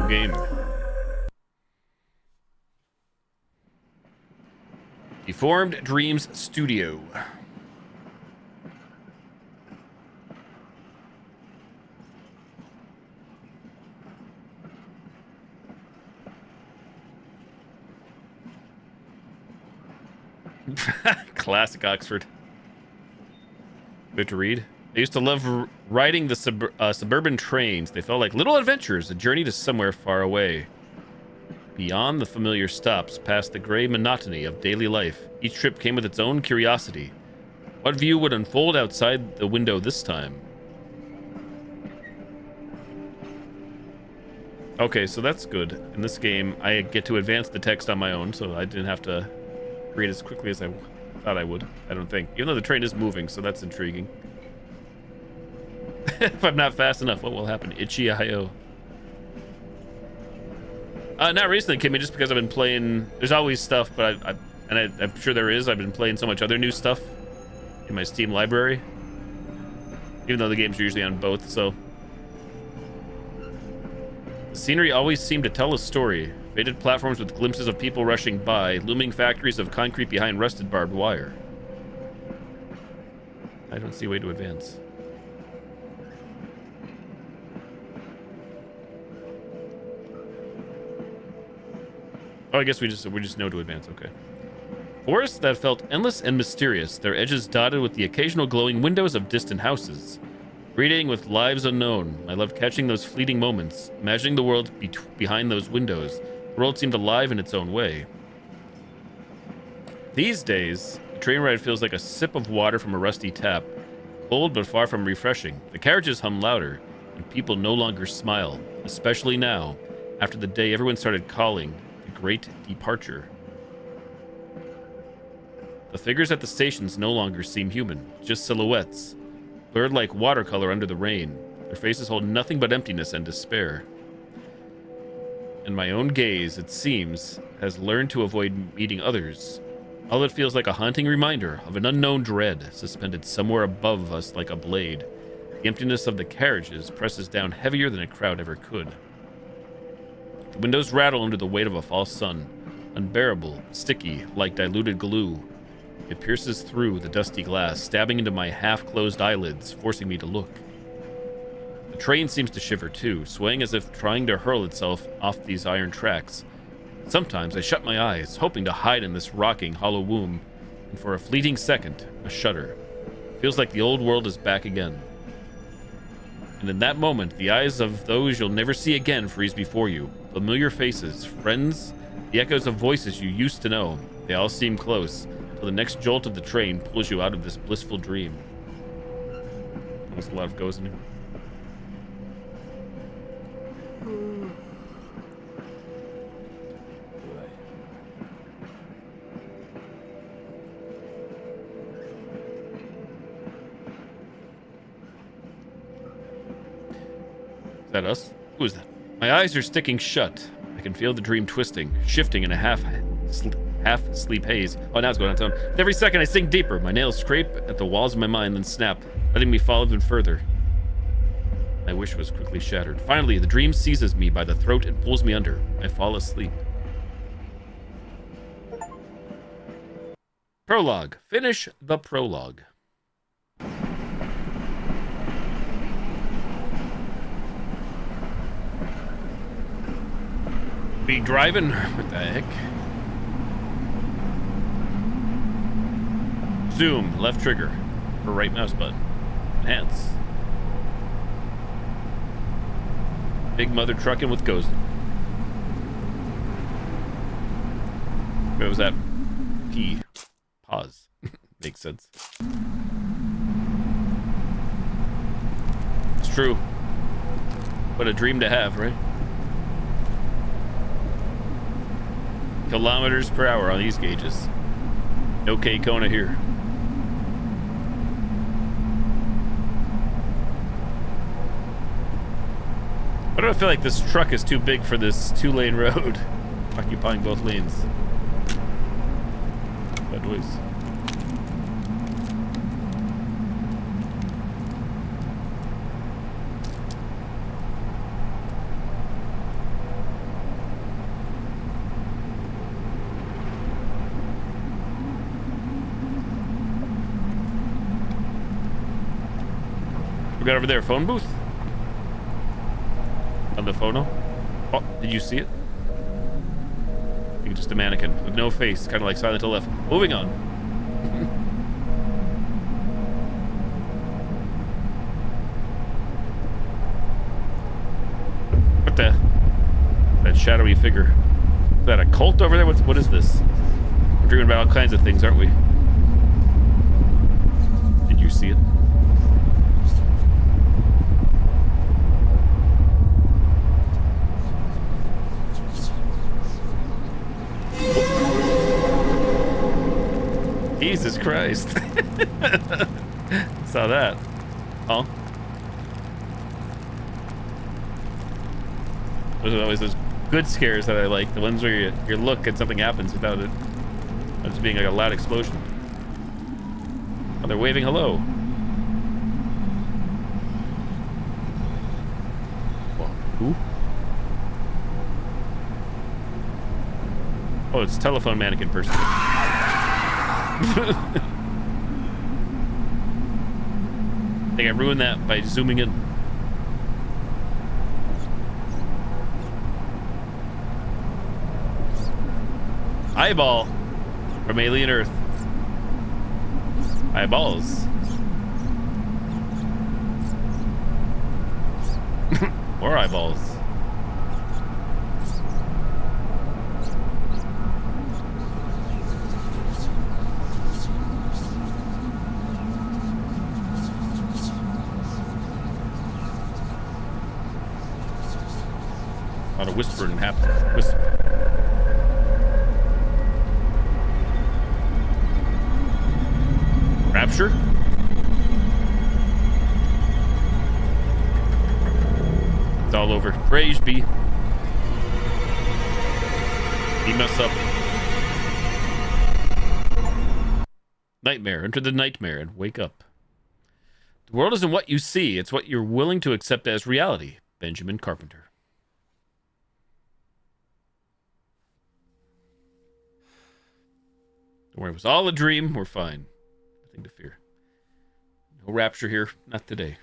New game. Deformed Dreams Studio. Classic Oxford. Good to read. I used to love riding the suburban trains. They felt like little adventures, a journey to somewhere far away. Beyond the familiar stops, past the gray monotony of daily life, each trip came with its own curiosity. What view would unfold outside the window this time? Okay, so that's good. In this game, I get to advance the text on my own, so I didn't have to read as quickly as I thought I would, I don't think. Even though the train is moving, so that's intriguing. If I'm not fast enough, what will happen? Itchy.io. Not recently, Kimmy, just because I've been playing... There's always stuff, but I'm sure there is. I've been playing so much other new stuff in my Steam library. Even though the games are usually on both, so... The scenery always seemed to tell a story. Faded platforms with glimpses of people rushing by, looming factories of concrete behind rusted barbed wire. I don't see a way to advance. Oh, I guess we just know to advance. Okay. Forests that felt endless and mysterious, their edges dotted with the occasional glowing windows of distant houses. Reading with lives unknown, I loved catching those fleeting moments, imagining the world behind those windows. The world seemed alive in its own way. These days, the train ride feels like a sip of water from a rusty tap, cold but far from refreshing. The carriages hum louder, and people no longer smile, especially now, after the day everyone started calling the Great Departure. The figures at the stations no longer seem human, just silhouettes, blurred like watercolor under the rain. Their faces hold nothing but emptiness and despair. And my own gaze, it seems, has learned to avoid meeting others. All it feels like a haunting reminder of an unknown dread suspended somewhere above us like a blade. The emptiness of the carriages presses down heavier than a crowd ever could. The windows rattle under the weight of a false sun, unbearable, sticky, like diluted glue. It pierces through the dusty glass, stabbing into my half-closed eyelids, forcing me to look. The train seems to shiver too, swaying as if trying to hurl itself off these iron tracks. Sometimes I shut my eyes, hoping to hide in this rocking, hollow womb, and for a fleeting second, a shudder. It feels like the old world is back again. And in that moment, the eyes of those you'll never see again freeze before you. Familiar faces, friends, the echoes of voices you used to know. They all seem close, till the next jolt of the train pulls you out of this blissful dream. Almost a lot of goes in here. Is that us? Who is that? My eyes are sticking shut. I can feel the dream twisting, shifting in a half-sleep haze. Oh, now it's going on its own. Every second I sink deeper. My nails scrape at the walls of my mind, then snap, letting me fall even further. My wish was quickly shattered. Finally, the dream seizes me by the throat and pulls me under. I fall asleep. Prologue. Finish the prologue. Be driving? What the heck? Zoom, left trigger, or right mouse button. Enhance. Big mother trucking with Ghost. What was that? P. Pause. Makes sense. It's true. What a dream to have, right? Kilometers per hour on these gauges. No K-Kona here. Why do I feel like this truck is too big for this two-lane road, occupying both lanes? That noise. We got over there, phone booth? On the phono? Oh, did you see it? I think just a mannequin with no face, kind of like Silent Hill F. Moving on. What the? That shadowy figure. Is that a cult over there? What is this? We're dreaming about all kinds of things, aren't we? Did you see it? Jesus Christ. Saw that. Oh. Those are always those good scares that I like. The ones where you look and something happens without it just being like a loud explosion. Oh, they're waving hello. Whoa. Who? Oh, it's telephone mannequin person. I think I ruined that by zooming in. Eyeball from Alien Earth. Eyeballs. More eyeballs. A lot of whispering happening. Rapture? It's all over. Praise be. Beam us up. Nightmare. Enter the nightmare and wake up. The world isn't what you see, it's what you're willing to accept as reality. Benjamin Carpenter. Don't worry, it was all a dream. We're fine. Nothing to fear. No rapture here. Not today.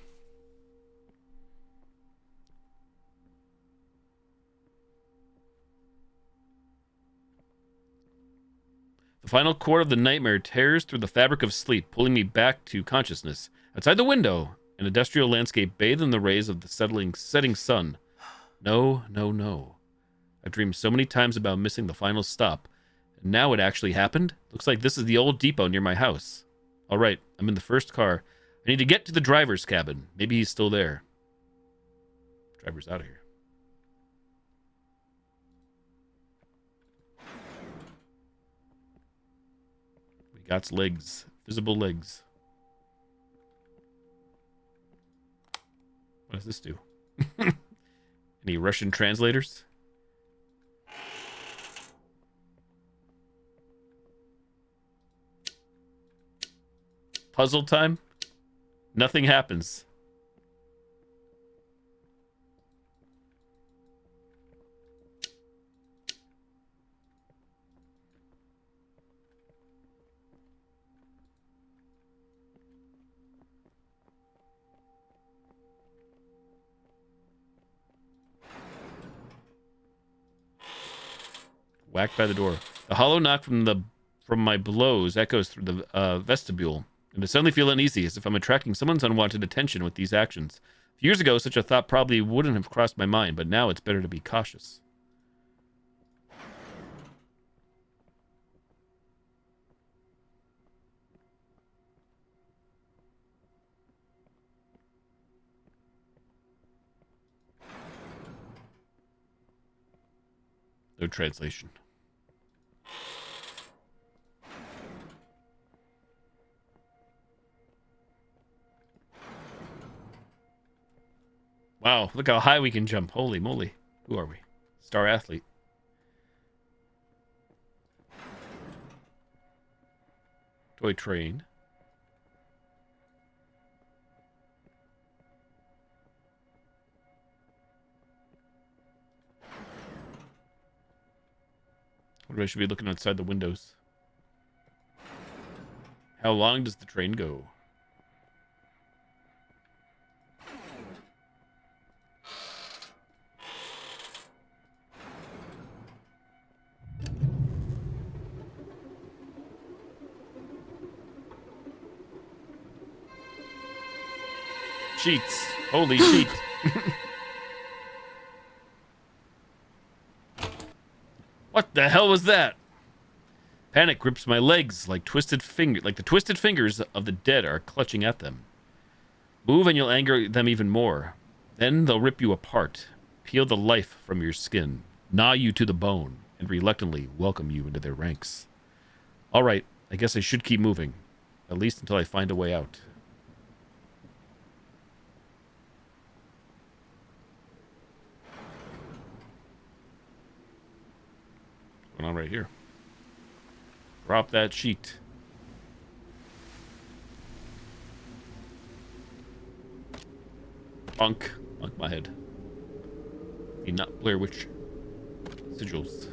The final chord of the nightmare tears through the fabric of sleep, pulling me back to consciousness. Outside the window, an industrial landscape bathed in the rays of the setting sun. No, no, no. I've dreamed so many times about missing the final stop. And now it actually happened? Looks like this is the old depot near my house. All right, I'm in the first car. I need to get to the driver's cabin. Maybe he's still there. Driver's out of here. We got legs. Visible legs. What does this do? Any Russian translators? Puzzle time? Nothing happens. Whacked by the door. The hollow knock from my blows echoes through the vestibule, and I suddenly feel uneasy, as if I'm attracting someone's unwanted attention with these actions. Years ago, such a thought probably wouldn't have crossed my mind, but now it's better to be cautious. No translation. Wow, look how high we can jump. Holy moly. Who are we? Star athlete. Toy train. What I should be looking outside the windows. How long does the train go? Cheats. Holy cheat. What the hell was that? Panic grips my legs like the twisted fingers of the dead are clutching at them. Move and you'll anger them even more. Then they'll rip you apart, peel the life from your skin, gnaw you to the bone, and reluctantly welcome you into their ranks. All right, I guess I should keep moving, at least until I find a way out. What's going on right here? Drop that sheet. Bonk. Bonk my head. Be not Blair Witch sigils.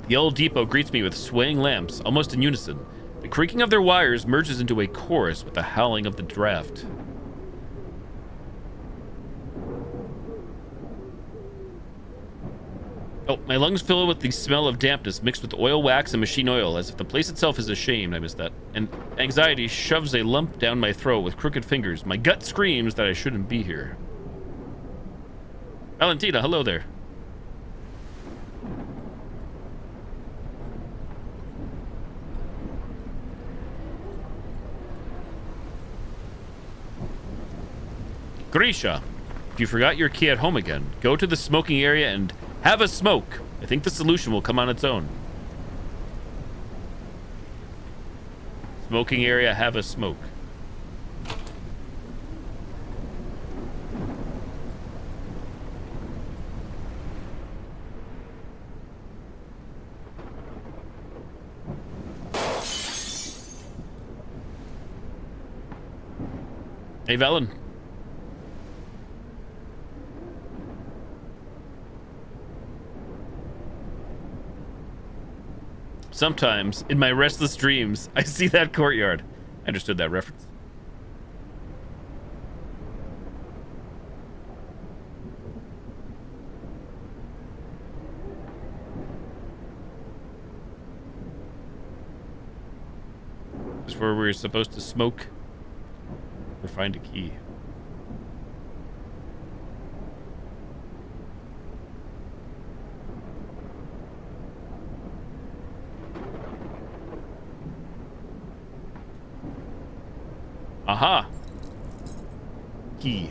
The old depot greets me with swaying lamps, almost in unison. The creaking of their wires merges into a chorus with the howling of the draft. Oh, my lungs fill with the smell of dampness mixed with oil, wax, and machine oil, as if the place itself is ashamed. I missed that. And anxiety shoves a lump down my throat with crooked fingers. My gut screams that I shouldn't be here. Valentina, hello there. Grisha, if you forgot your key at home again, go to the smoking area and have a smoke. I think the solution will come on its own. Smoking area, have a smoke. Hey, Valen. Sometimes, in my restless dreams, I see that courtyard. I understood that reference. This is where we're supposed to smoke or find a key. Aha! Key.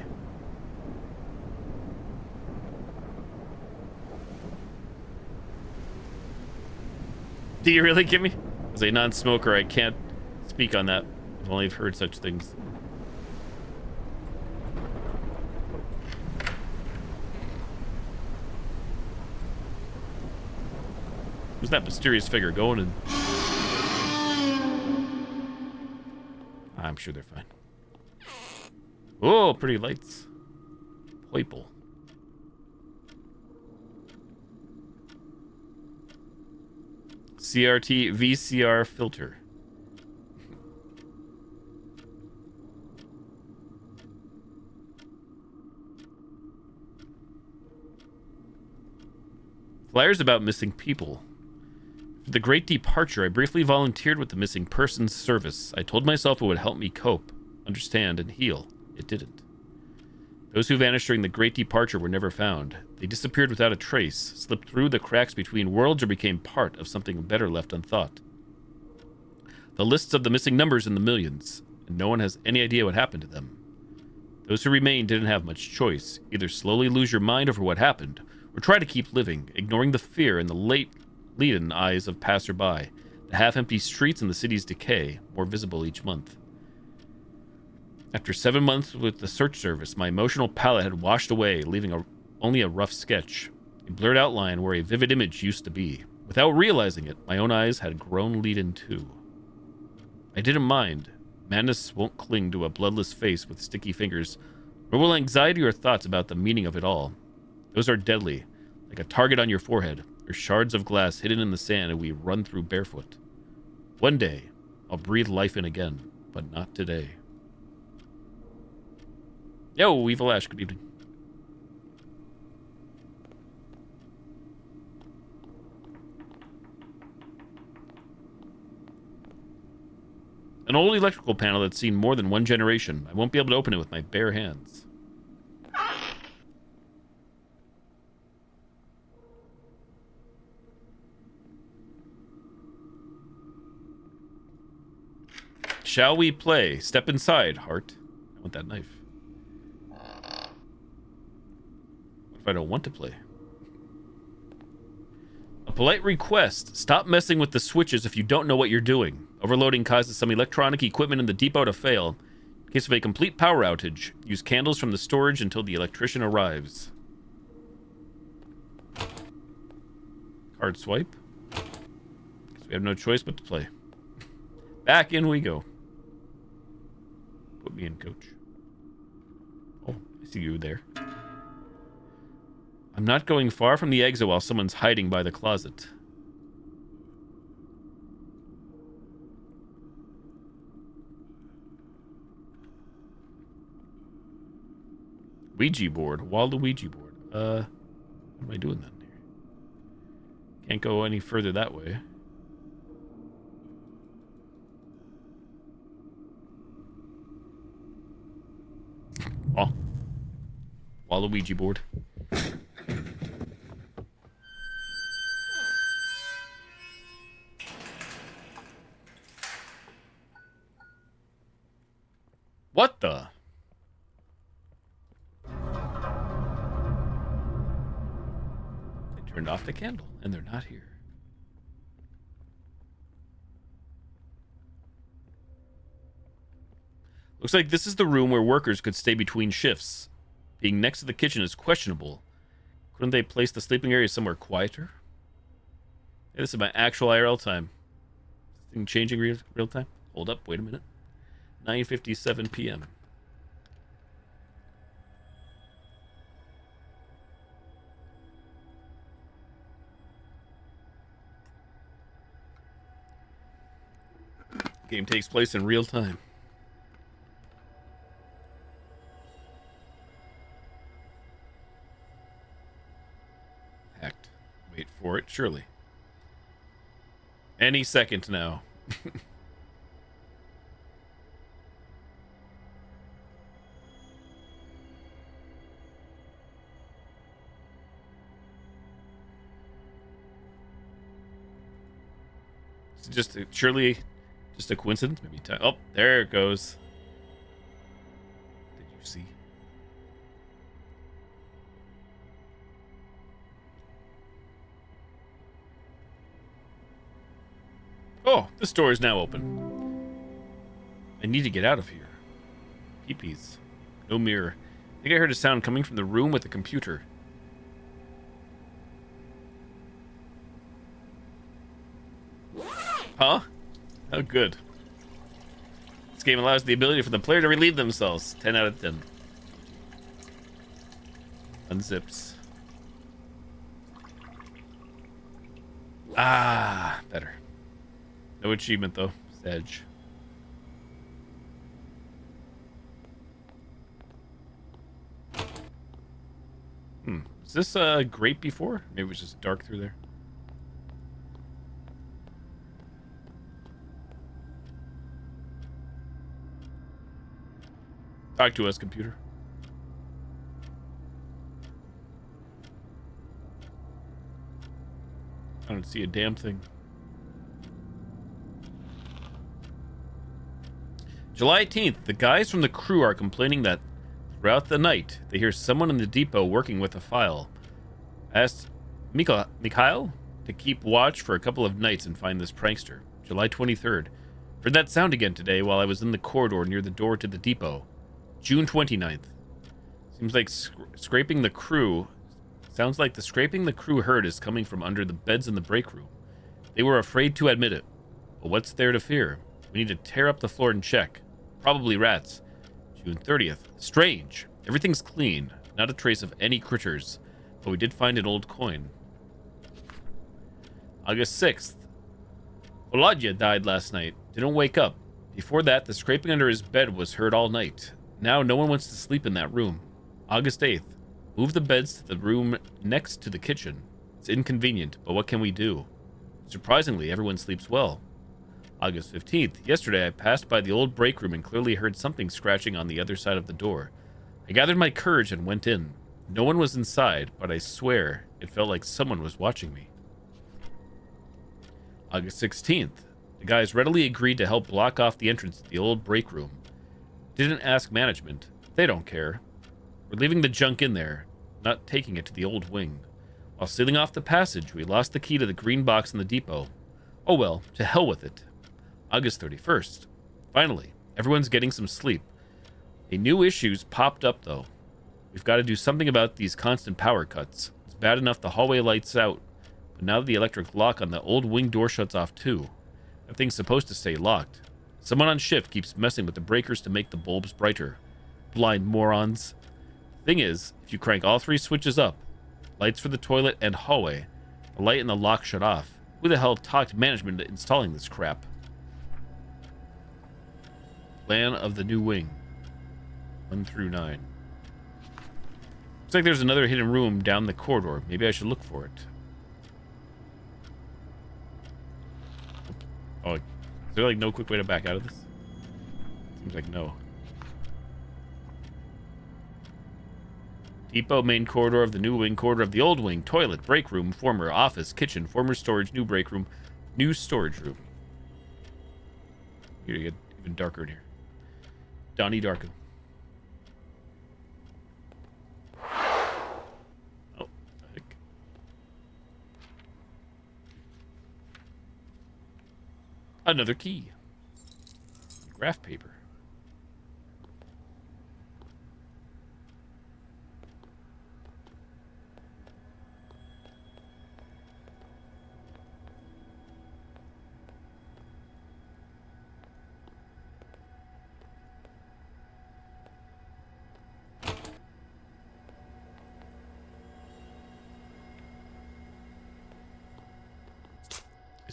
Do you really give me? As a non-smoker, I can't speak on that. I've only heard such things. Who's that mysterious figure going in? I'm sure they're fine. Oh, pretty lights. Purple. CRT VCR filter. Flyers about missing people. For the Great Departure, I briefly volunteered with the Missing Persons Service. I told myself it would help me cope, understand, and heal. It didn't. Those who vanished during the Great Departure were never found. They disappeared without a trace, slipped through the cracks between worlds, or became part of something better left unthought. The lists of the missing numbers in the millions, and no one has any idea what happened to them. Those who remained didn't have much choice. Either slowly lose your mind over what happened, or try to keep living, ignoring the fear in the leaden eyes of passerby, the half-empty streets and the city's decay, more visible each month. After 7 months with the search service, my emotional palette had washed away, leaving only a rough sketch, a blurred outline where a vivid image used to be. Without realizing it, my own eyes had grown leaden too. I didn't mind. Madness won't cling to a bloodless face with sticky fingers, nor will anxiety or thoughts about the meaning of it all. Those are deadly, like a target on your forehead, or shards of glass hidden in the sand and we run through barefoot. One day, I'll breathe life in again, but not today. Yo, Evil Ash, good evening. An old electrical panel that's seen more than one generation. I won't be able to open it with my bare hands. Shall we play? Step inside, Heart. I want that knife. What if I don't want to play? A polite request. Stop messing with the switches if you don't know what you're doing. Overloading causes some electronic equipment in the depot to fail. In case of a complete power outage, use candles from the storage until the electrician arrives. Card swipe. Guess we have no choice but to play. Back in we go. Put me in, coach. Oh, I see you there. I'm not going far from the exit while someone's hiding by the closet. Ouija board. Waluigi board. What am I doing then here? Can't go any further that way. Oh. Waluigi board. What the? They turned off the candle, and they're not here. Looks like this is the room where workers could stay between shifts. Being next to the kitchen is questionable. Couldn't they place the sleeping area somewhere quieter? Hey, this is my actual IRL time. Is this thing changing real time? Hold up, wait a minute. 9:57 p.m. Game takes place in real time. Hacked. Wait for it, surely. Any second now. Just surely just a coincidence, maybe time. Oh, there it goes. Did you see? Oh, this door is now open. I need to get out of here. Peepees. No mirror. I think I heard a sound coming from the room with the computer. Huh? Oh, good. This game allows the ability for the player to relieve themselves. 10 out of 10. Unzips. Ah, better. No achievement, though. Sedge. Was this great before? Maybe it was just dark through there. Talk to us, computer. I don't see a damn thing. July 18th. The guys from the crew are complaining that throughout the night, they hear someone in the depot working with a file. I asked Mikhail to keep watch for a couple of nights and find this prankster. July 23rd. Heard that sound again today while I was in the corridor near the door to the depot. June 29th. Seems like scraping the crew. Sounds like the scraping the crew heard is coming from under the beds in the break room. They were afraid to admit it. But what's there to fear? We need to tear up the floor and check. Probably rats. June 30th. Strange. Everything's clean. Not a trace of any critters. But we did find an old coin. August 6th. Volodya died last night. Didn't wake up. Before that, the scraping under his bed was heard all night. Now no one wants to sleep in that room. August 8th. Move the beds to the room next to the kitchen. It's inconvenient, but what can we do? Surprisingly, everyone sleeps well. August 15th. Yesterday, I passed by the old break room and clearly heard something scratching on the other side of the door. I gathered my courage and went in. No one was inside, but I swear it felt like someone was watching me. August 16th. The guys readily agreed to help block off the entrance to the old break room. Didn't ask management. They don't care. We're leaving the junk in there, not taking it to the old wing. While sealing off the passage, we lost the key to the green box in the depot. Oh well, to hell with it. August 31st. Finally, everyone's getting some sleep. A new issue's popped up, though. We've got to do something about these constant power cuts. It's bad enough the hallway lights out, but now the electric lock on the old wing door shuts off too. That thing's supposed to stay locked. Someone on shift keeps messing with the breakers to make the bulbs brighter. Blind morons. Thing is, if you crank all three switches up, lights for the toilet and hallway, the light and the lock shut off. Who the hell talked management into installing this crap? Plan of the new wing. 1 through 9. Looks like there's another hidden room down the corridor. Maybe I should look for it. Oh, is there like no quick way to back out of this? Seems like no. Depot, main corridor of the new wing, corridor of the old wing, toilet, break room, former office, kitchen, former storage, new break room, new storage room. Here, get even darker in here. Donnie Darko. Oh, I think. Another key. Graph paper.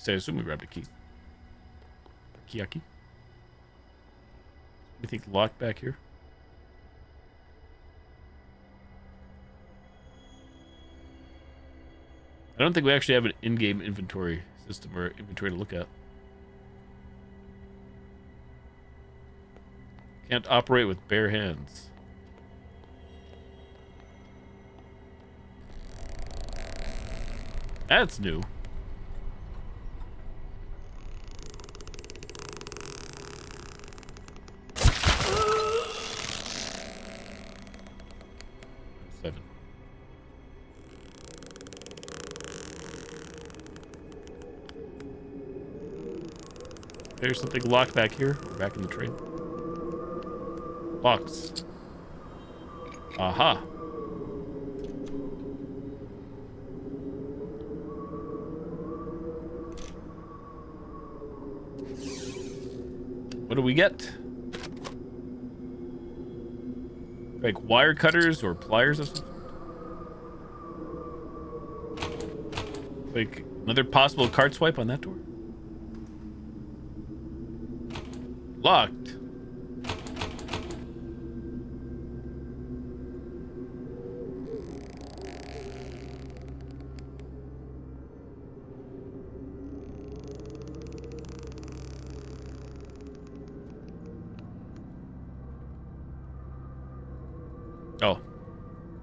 I assume we grabbed a key. Kiyaki? Anything locked back here? I don't think we actually have an in-game inventory system or inventory to look at. Can't operate with bare hands. That's new. There's something locked back here. We're back in the train. Box. Aha. What do we get? Like wire cutters or pliers or something? Like another possible card swipe on that door? Locked. Oh. For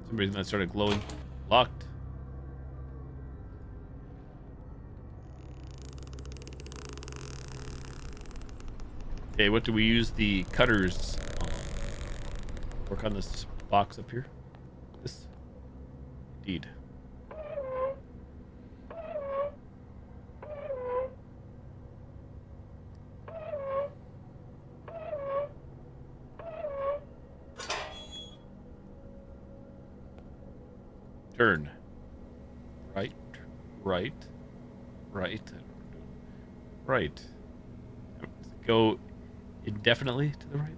some reason that started glowing. Locked. Okay, what do we use the cutters on? Work on this box up here. This. Indeed. Turn. Right. Right. Right. Right. Go indefinitely to the right.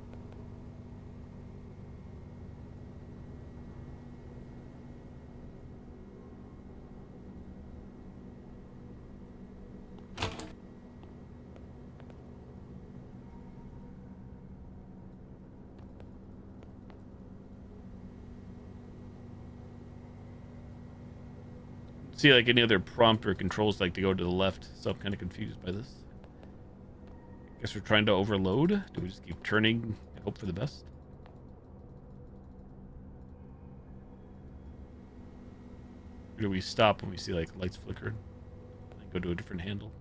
See like any other prompt or controls like to go to the left, so I'm kind of confused by this. Guess we're trying to overload. Do we just keep turning and hope for the best? Or do we stop when we see like lights flickering and go to a different handle?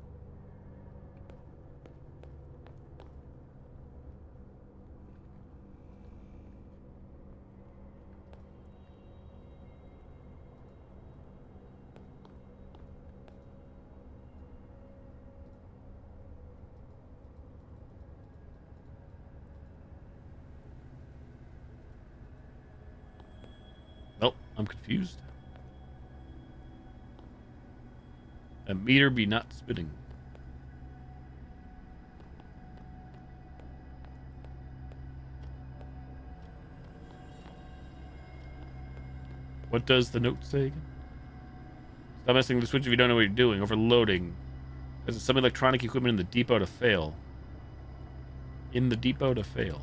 Well, I'm confused. A meter be not spinning. What does the note say again? Stop messing with the switch if you don't know what you're doing. Overloading. There's some electronic equipment in the depot to fail. In the depot to fail.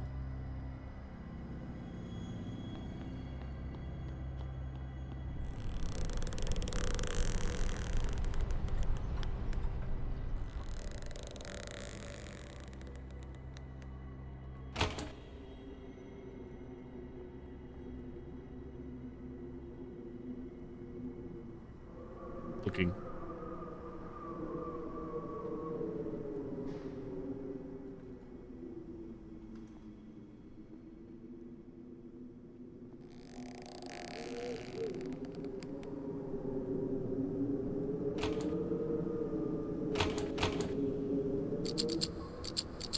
Looking.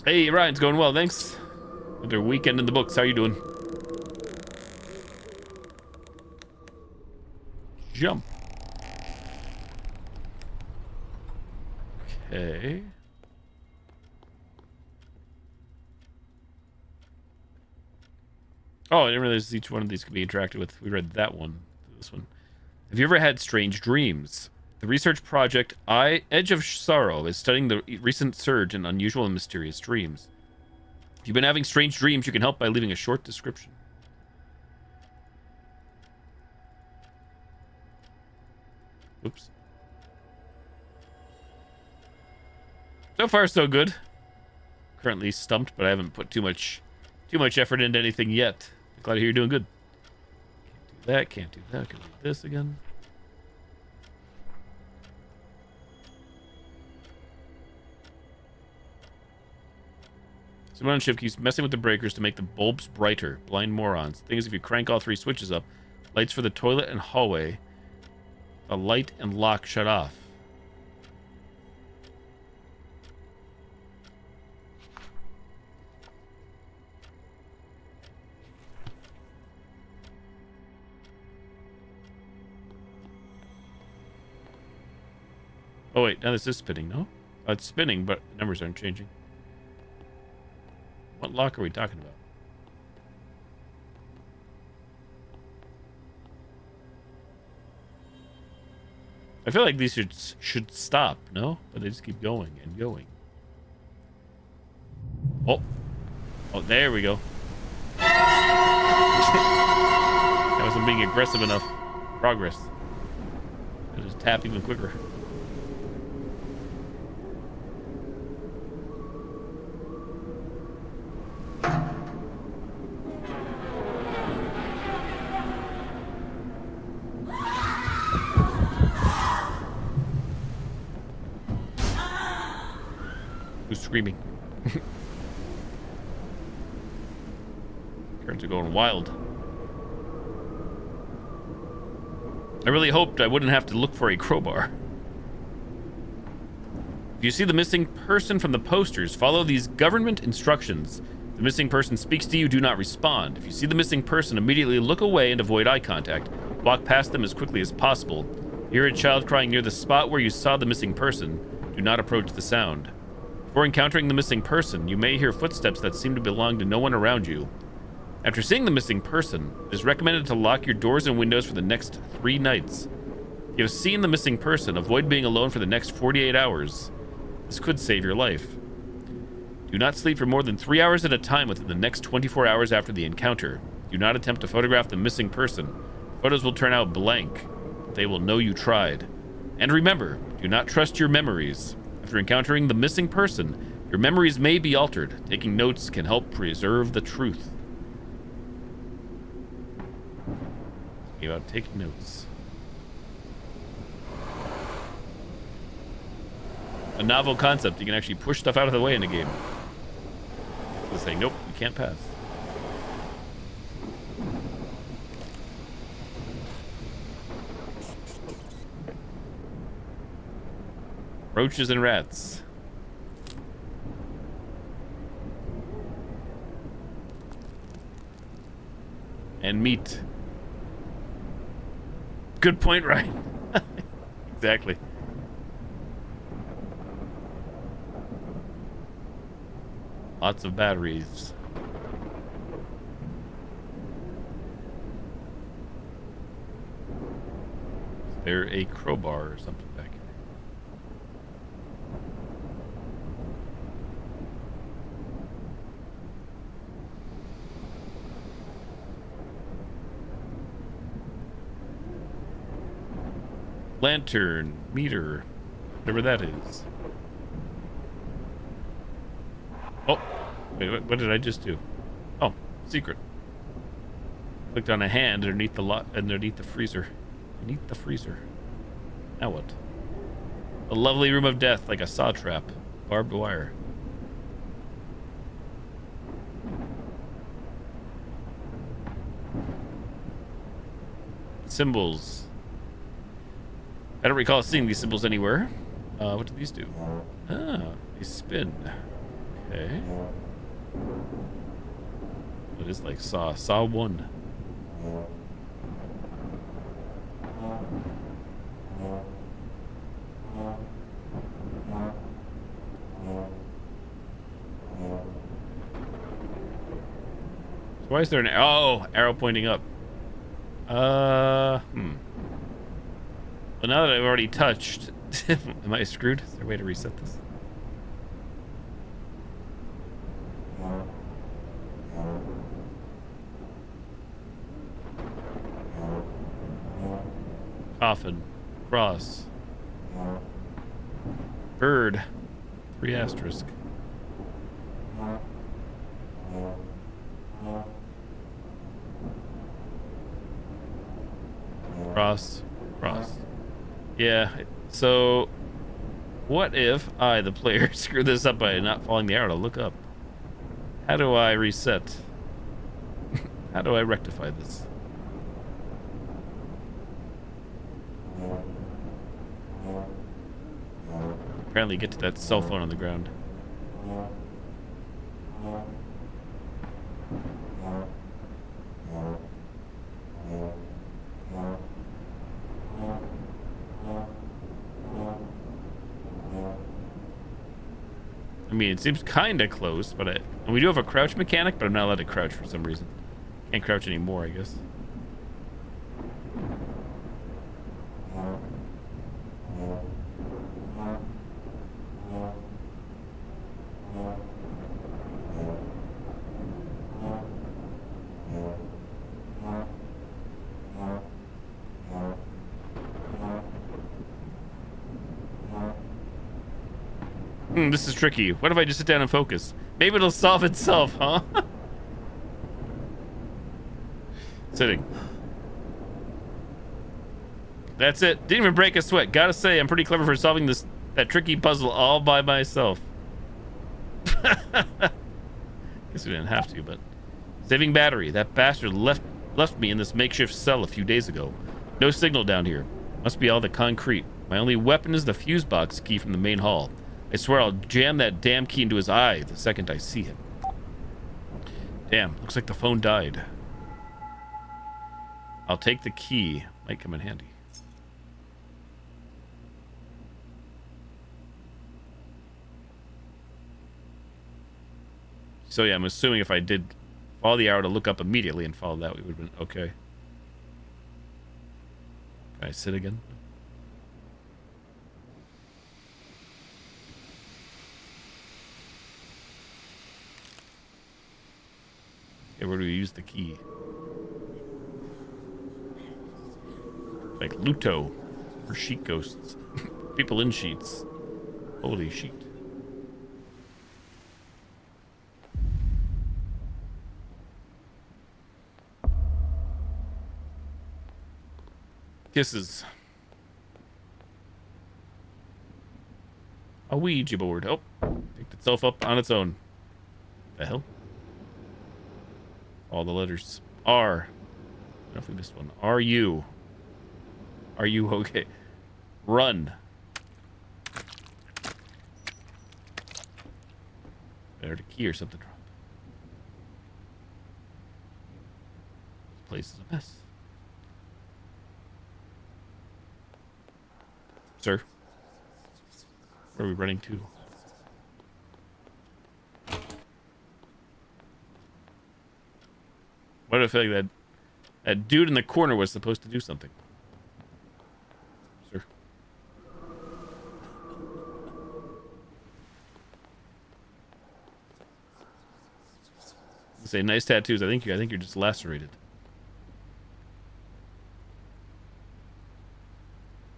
Hey, Ryan, it's going well, thanks. Another weekend in the books. How you doing? Jump. Okay. Oh, I didn't realize each one of these could be interacted with. We read that one. This one. Have you ever had strange dreams? The research project Edge of Sorrow is studying the recent surge in unusual and mysterious dreams. If you've been having strange dreams, you can help by leaving a short description. Oops. So far, so good. Currently stumped, but I haven't put too much effort into anything yet. Glad to hear you're doing good. Can't do that. Can't do that. Can do this again. Someone on shift keeps messing with the breakers to make the bulbs brighter. Blind morons. Thing is, if you crank all three switches up, lights for the toilet and hallway, the light and lock shut off. Oh wait, now this is spinning, no? Oh, it's spinning, but the numbers aren't changing. What lock are we talking about? I feel like these should stop, no? But they just keep going and going. Oh. Oh, there we go. That wasn't being aggressive enough. Progress. I'll just tap even quicker. Who's screaming? Currents are going wild. I really hoped I wouldn't have to look for a crowbar. If you see the missing person from the posters, follow these government instructions. If the missing person speaks to you, do not respond. If you see the missing person, immediately look away and avoid eye contact. Walk past them as quickly as possible. Hear a child crying near the spot where you saw the missing person. Do not approach the sound. Before encountering the missing person, you may hear footsteps that seem to belong to no one around you. After seeing the missing person, it is recommended to lock your doors and windows for the next 3 nights. If you have seen the missing person, avoid being alone for the next 48 hours. This could save your life. Do not sleep for more than 3 hours at a time within the next 24 hours after the encounter. Do not attempt to photograph the missing person. Photos will turn out blank. They will know you tried. And remember, do not trust your memories. After encountering the missing person, Your memories may be altered. Taking notes can help preserve the truth. Thinking about taking notes. A novel concept. You can actually push stuff out of the way in a game. Just saying, nope, you can't pass. Roaches and rats. And meat. Good point, Ryan. Exactly. Lots of batteries. Is there a crowbar or something back here? Lantern, meter, whatever that is. Oh, wait, what did I just do? Oh, secret. Clicked on a hand underneath the freezer. Beneath the freezer. Now what? A lovely room of death, like a saw trap. Barbed wire. Symbols. I don't recall seeing these symbols anywhere. What do these do? Ah, they spin. Okay. It is like Saw 1. So why is there an arrow pointing up? Well, now that I've already touched, am I screwed? Is there a way to reset this? Coffin. Cross. Bird. 3 asterisk. Cross. Cross. Yeah, so what if I, the player, screw this up by not following the arrow to look up? How do I reset? How do I rectify this? Apparently get to that cell phone on the ground. I mean, it seems kind of close, but and we do have a crouch mechanic, but I'm not allowed to crouch for some reason. Can't crouch anymore, I guess. This is tricky. What if I just sit down and focus? Maybe it'll solve itself, huh? Sitting. That's it. Didn't even break a sweat. Gotta say, I'm pretty clever for solving that tricky puzzle all by myself. Guess we didn't have to, but... Saving battery. That bastard left me in this makeshift cell a few days ago. No signal down here. Must be all the concrete. My only weapon is the fuse box key from the main hall. I swear I'll jam that damn key into his eye the second I see him. Damn, looks like the phone died. I'll take the key. Might come in handy. So yeah, I'm assuming if I did follow the arrow to look up immediately and follow that, we would have been okay. Can I sit again? Okay, where do we use the key? Like Luto or sheet ghosts. People in sheets. Holy sheet. Kisses. A Ouija board. Oh, picked itself up on its own. The hell? All the letters. R. I don't know if we missed one. Are you? Are you okay? Run. Better a key or something. This place is a mess. Sir? Where are we running to? Why do I feel like that dude in the corner was supposed to do something? Sir? Say nice tattoos. I think you're just lacerated.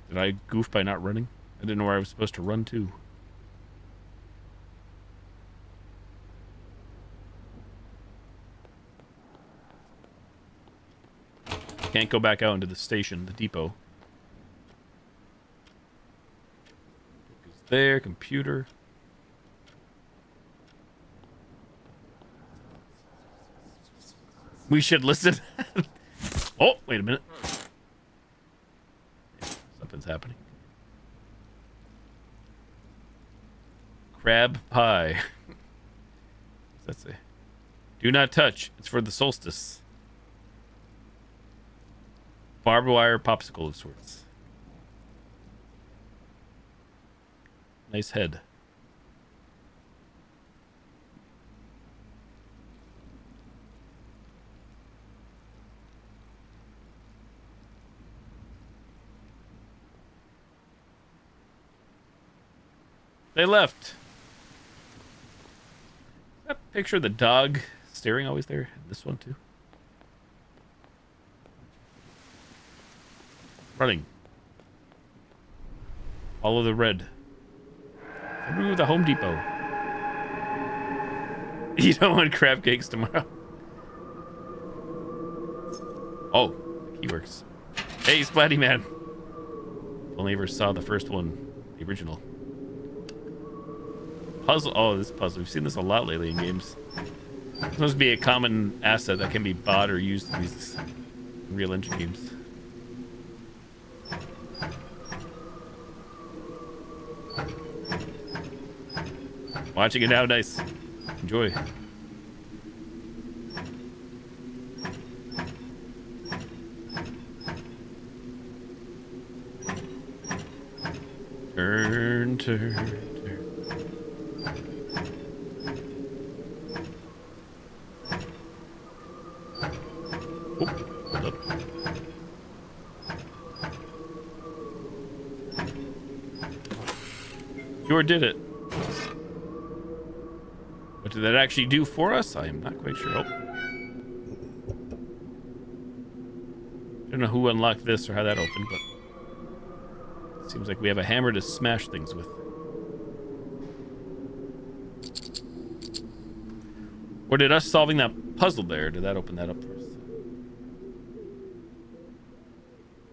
Did I goof by not running? I didn't know where I was supposed to run to. Can't go back out into the station, the depot. Book is there, computer. We should listen. Oh, wait a minute. Something's happening. Crab pie. What's that say? Do not touch. It's for the solstice. Barbed wire popsicle of sorts. Nice head. They left. That picture of the dog staring always there. This one too. Running. Follow the red. Through the Home Depot. You don't want crab cakes tomorrow. Oh, the key works. Hey, Splatty Man. If only ever saw the first one, the original. Puzzle. Oh, this puzzle. We've seen this a lot lately in games. It's supposed to be a common asset that can be bought or used in these real engine games. Watching it now, nice. Enjoy. Turn, turn, turn. Oh, hold up. Sure did it. What did that actually do for us? I am not quite sure. Oh. I don't know who unlocked this or how that opened, but it seems like we have a hammer to smash things with. Or did us solving that puzzle there, did that open that up for us?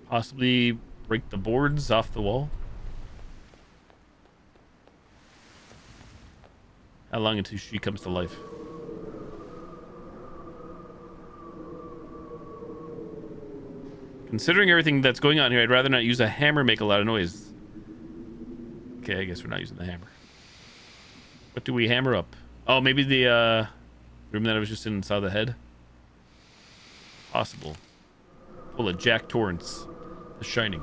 Possibly break the boards off the wall? How long until she comes to life? Considering everything that's going on here, I'd rather not use a hammer make a lot of noise. Okay, I guess we're not using the hammer. What do we hammer up? Oh, maybe the room that I was just in saw the head? Possible. Pull a Jack Torrance. The Shining.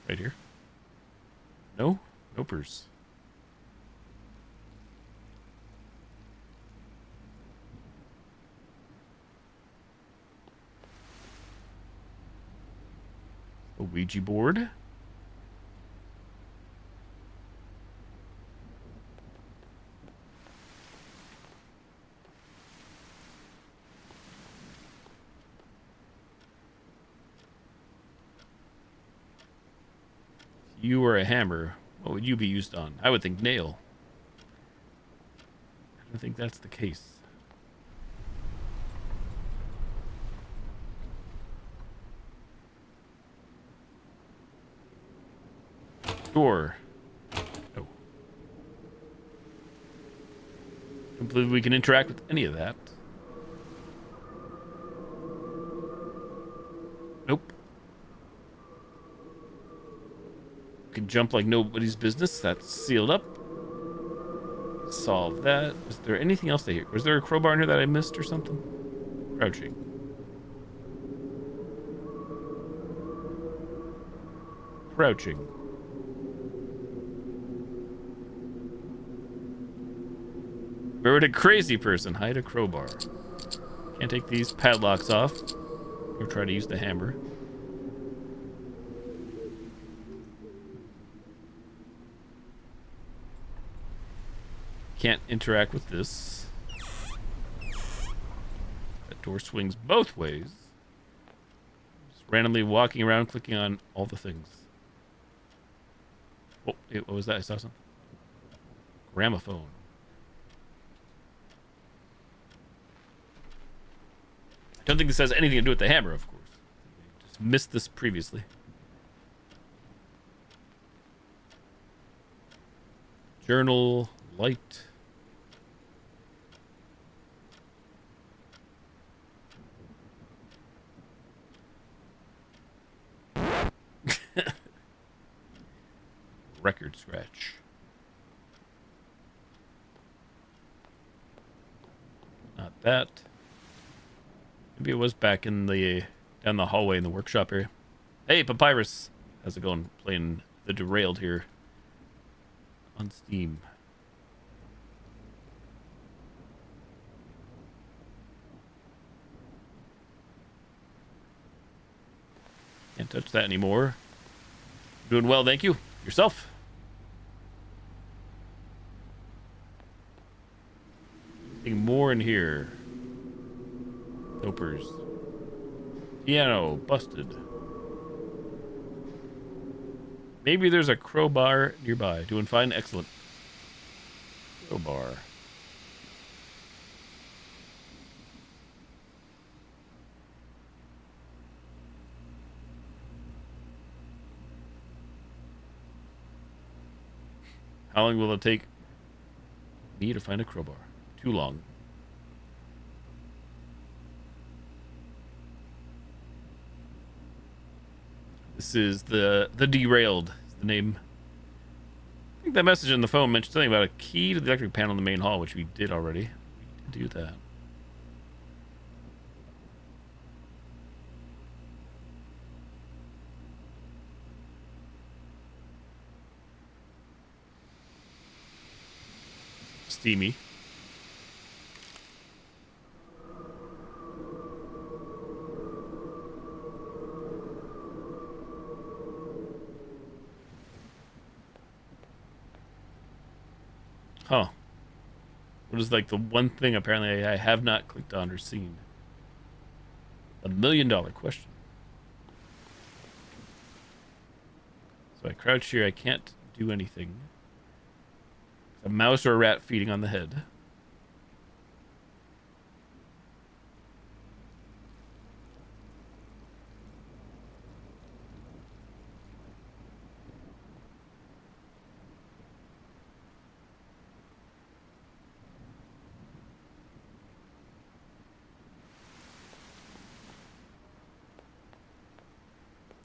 Right here. No? Nopers. A Ouija board. If you were a hammer, what would you be used on? I would think nail. I don't think that's the case. Door. No. Don't believe we can interact with any of that. Nope. We can jump like nobody's business. That's sealed up. Solve that. Is there anything else they hear? Was there a crowbar in here that I missed or something? Crouching. Crouching. Where would a crazy person hide a crowbar? Can't take these padlocks off or try to use the hammer. Can't interact with this. That door swings both ways. Just randomly walking around clicking on all the things. Oh, what was that? I saw something. Gramophone. I don't think this has anything to do with the hammer, of course. I just missed this previously. Journal, light. Record scratch. Not that. Maybe it was back in the down the hallway in the workshop area. Hey, Papyrus. How's it going? Playing the Derailed here on Steam. Can't touch that anymore. Doing well, thank you. Yourself? Anything more in here? Dopers. Piano, busted. Maybe there's a crowbar nearby. Doing fine, excellent. Crowbar. How long will it take me to find a crowbar? Too long. This is the Derailed is the name. I think that message on the phone mentioned something about a key to the electric panel in the main hall, which we did already. We did do that. Steamy. Huh. What is like the one thing apparently I have not clicked on or seen? $1 million question. So I crouch here, I can't do anything. A mouse or a rat feeding on the head.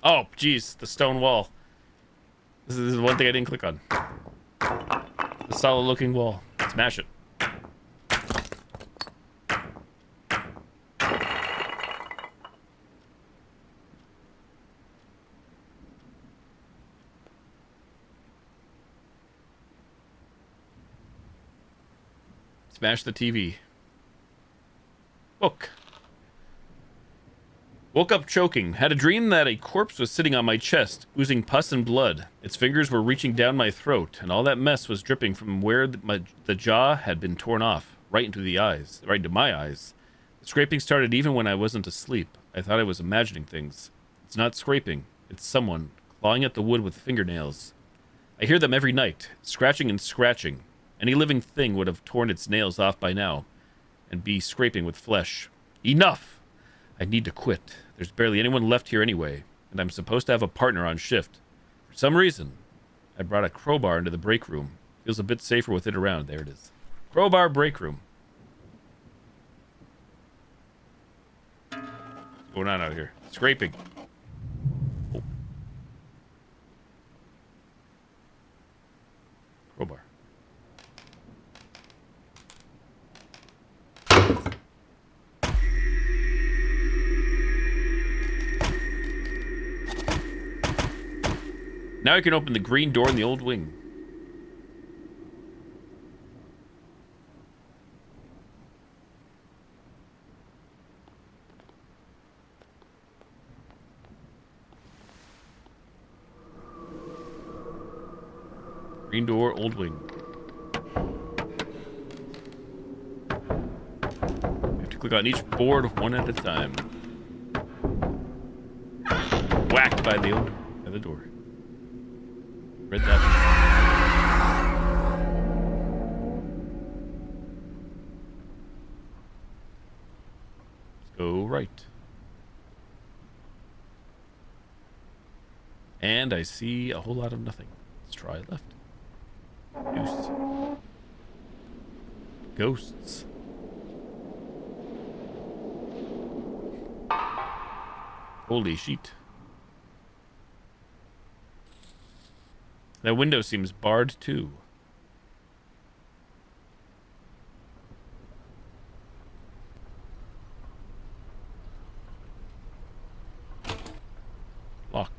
Oh, geez, the stone wall. This is one thing I didn't click on. The solid looking wall. Smash it. Smash the TV. Book. Woke up choking. Had a dream that a corpse was sitting on my chest, oozing pus and blood. Its fingers were reaching down my throat, and all that mess was dripping from where the jaw had been torn off, right into the eyes, right into my eyes. The scraping started even when I wasn't asleep. I thought I was imagining things. It's not scraping. It's someone clawing at the wood with fingernails. I hear them every night, scratching and scratching. Any living thing would have torn its nails off by now, and be scraping with flesh. Enough! I need to quit. There's barely anyone left here anyway, and I'm supposed to have a partner on shift. For some reason, I brought a crowbar into the break room. Feels a bit safer with it around. There it is. Crowbar break room. What's going on out here? Scraping. Oh. Crowbar. Now I can open the green door in the old wing. Green door, old wing. I have to click on each board one at a time. Whacked by the owner by the door. Read that one. Let's go right. And I see a whole lot of nothing. Let's try left. Ghosts. Ghosts. Holy sheet. That window seems barred too. Locked.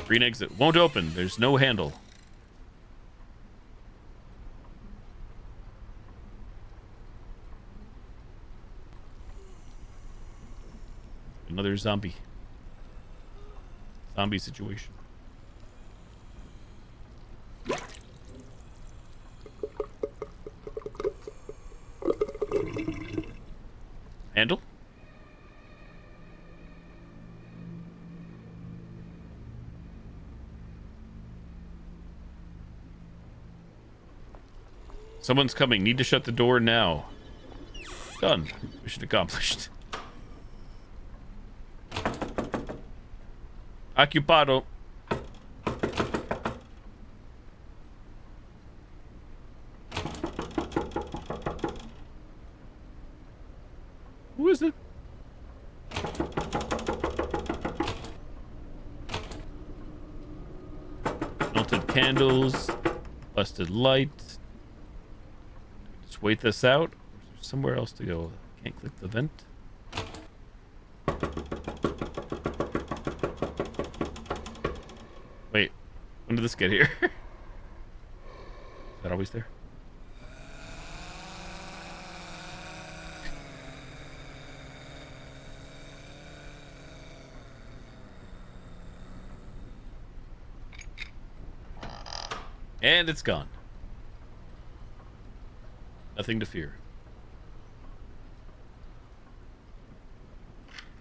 Green exit. Won't open. There's no handle. Another zombie situation. Handle? Someone's coming. Need to shut the door now. Done. Mission accomplished. Occupado. Who is it? Melted candles. Busted light. Just wait this out. There's somewhere else to go. Can't click the vent. Wait, when did this get here? Is that always there? And it's gone. Nothing to fear.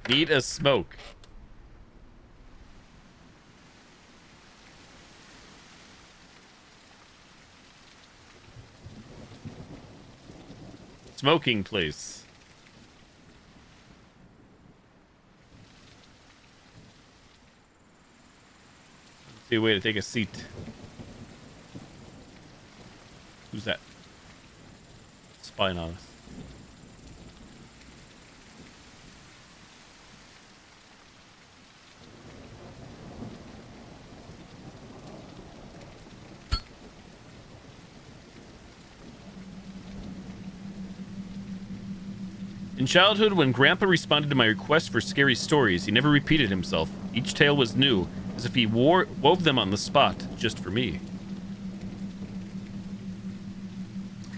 Need a smoke. Smoking place. See a way to take a seat. Who's that? Spying on us. In childhood, when Grandpa responded to my request for scary stories, he never repeated himself. Each tale was new, as if he wove them on the spot, just for me.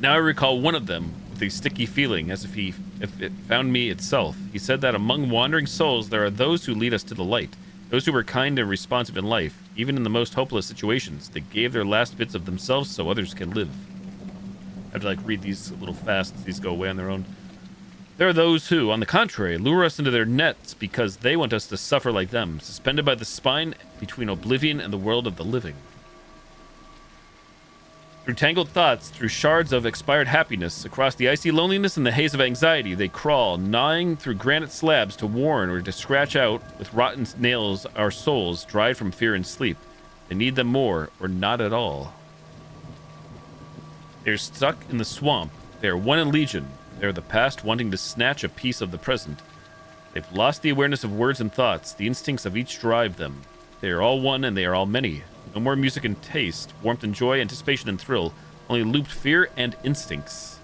Now I recall one of them, with a sticky feeling, as if it found me itself. He said that among wandering souls, there are those who lead us to the light, those who were kind and responsive in life, even in the most hopeless situations. They gave their last bits of themselves so others can live. I have to, like, read these a little fast as these go away on their own. There are those who, on the contrary, lure us into their nets because they want us to suffer like them, suspended by the spine between oblivion and the world of the living. Through tangled thoughts, through shards of expired happiness, across the icy loneliness and the haze of anxiety, they crawl, gnawing through granite slabs to warn or to scratch out with rotten nails our souls, dried from fear and sleep. They need them more, or not at all. They're stuck in the swamp. They are one in legion. They are the past wanting to snatch a piece of the present. They've lost the awareness of words and thoughts. The instincts of each drive them. They are all one and they are all many. No more music and taste, warmth and joy, anticipation and thrill. Only looped fear and instincts.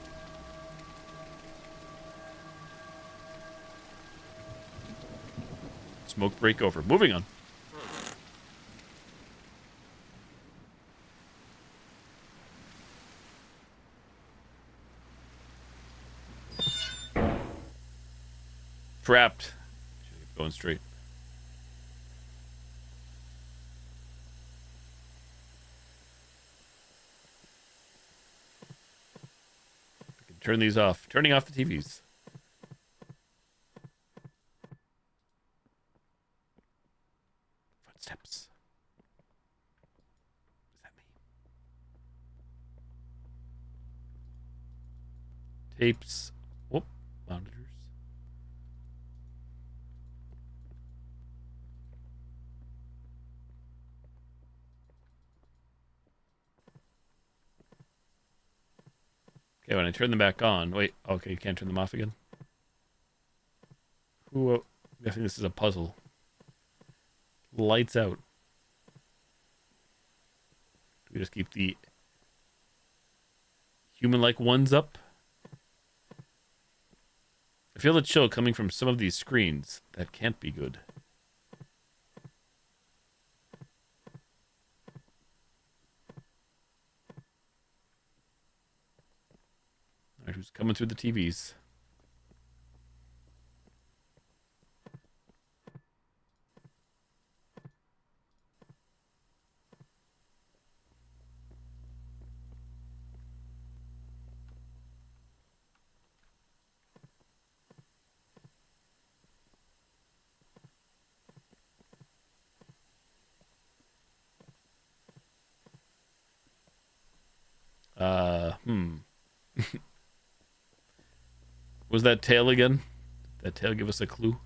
Smoke break over. Moving on. Trapped. Going straight. Turn these off. Turning off the TVs. Footsteps. Is that me? Tapes. Whoop. Monitors. Okay, when I turn them back on... Wait, okay, you can't turn them off again? Ooh, I'm guessing this is a puzzle. Lights out. Do we just keep the human-like ones up? I feel the chill coming from some of these screens. That can't be good. Alright, who's coming through the TVs? Was that tail again? Did that tail give us a clue?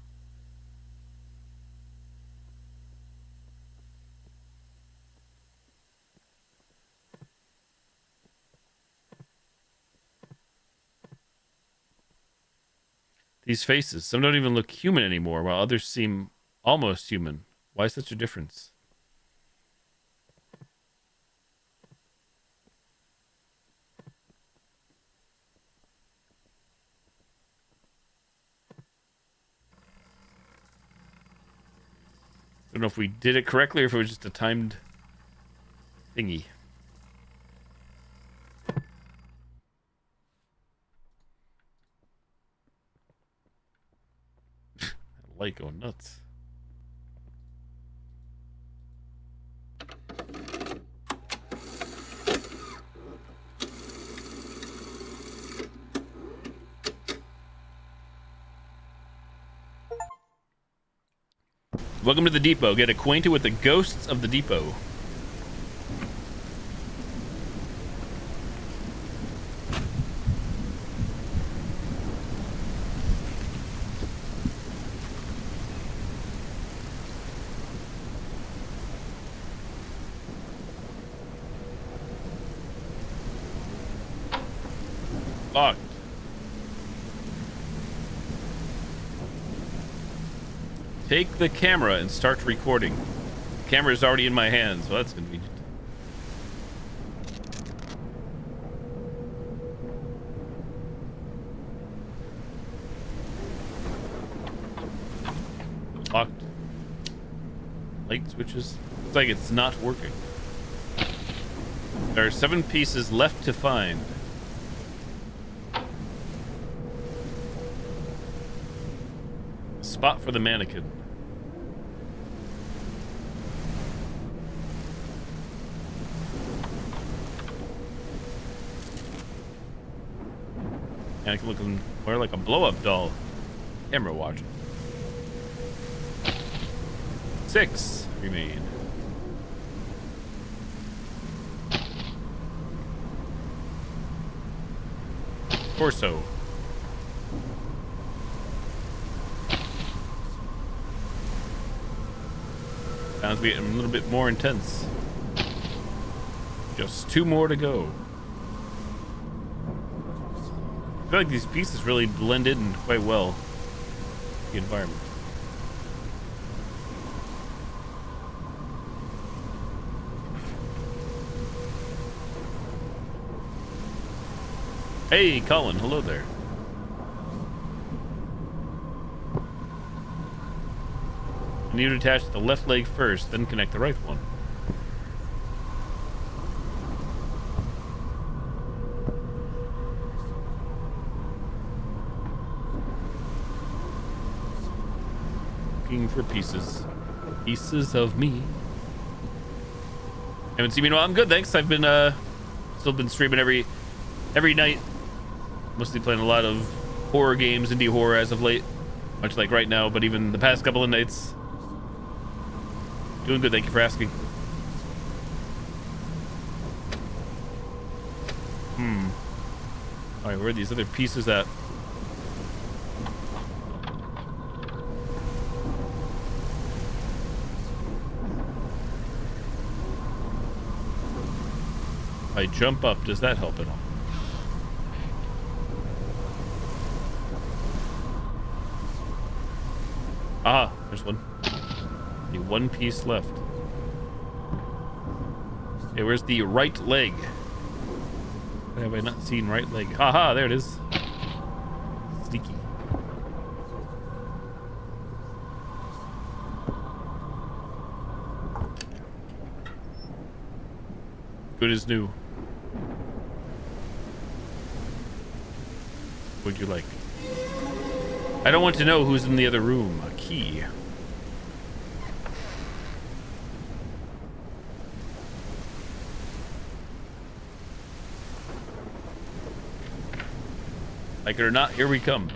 These faces, some don't even look human anymore, while others seem almost human. Why such a difference? I don't know if we did it correctly or if it was just a timed thingy. Light going nuts. Welcome to the depot. Get acquainted with the ghosts of the depot. Locked. Take the camera and start recording. The camera is already in my hand, so that's convenient. Locked. Light switches. Looks like it's not working. There are 7 pieces left to find. Spot for the mannequin. Mannequin looking more like a blow-up doll. Camera watching. 6 remain. Torso. Sounds getting a little bit more intense. Just 2 more to go. I feel like these pieces really blend in quite well with the environment. Hey, Colin, hello there. I need to attach the left leg first, then connect the right one. Looking for pieces. Pieces of me. Haven't seen me in a while. I'm good, thanks. I've been still been streaming every night. Mostly playing a lot of horror games, indie horror as of late. Much like right now, but even the past couple of nights. Doing good, thank you for asking. Alright, where are these other pieces at? If I jump up, does that help at all? Ah, there's one. Only one piece left. Okay, where's the right leg? Why have I not seen right leg? Haha, there it is. Sneaky. Good as new. What'd you like? I don't want to know who's in the other room. A key. Like it or not, here we come.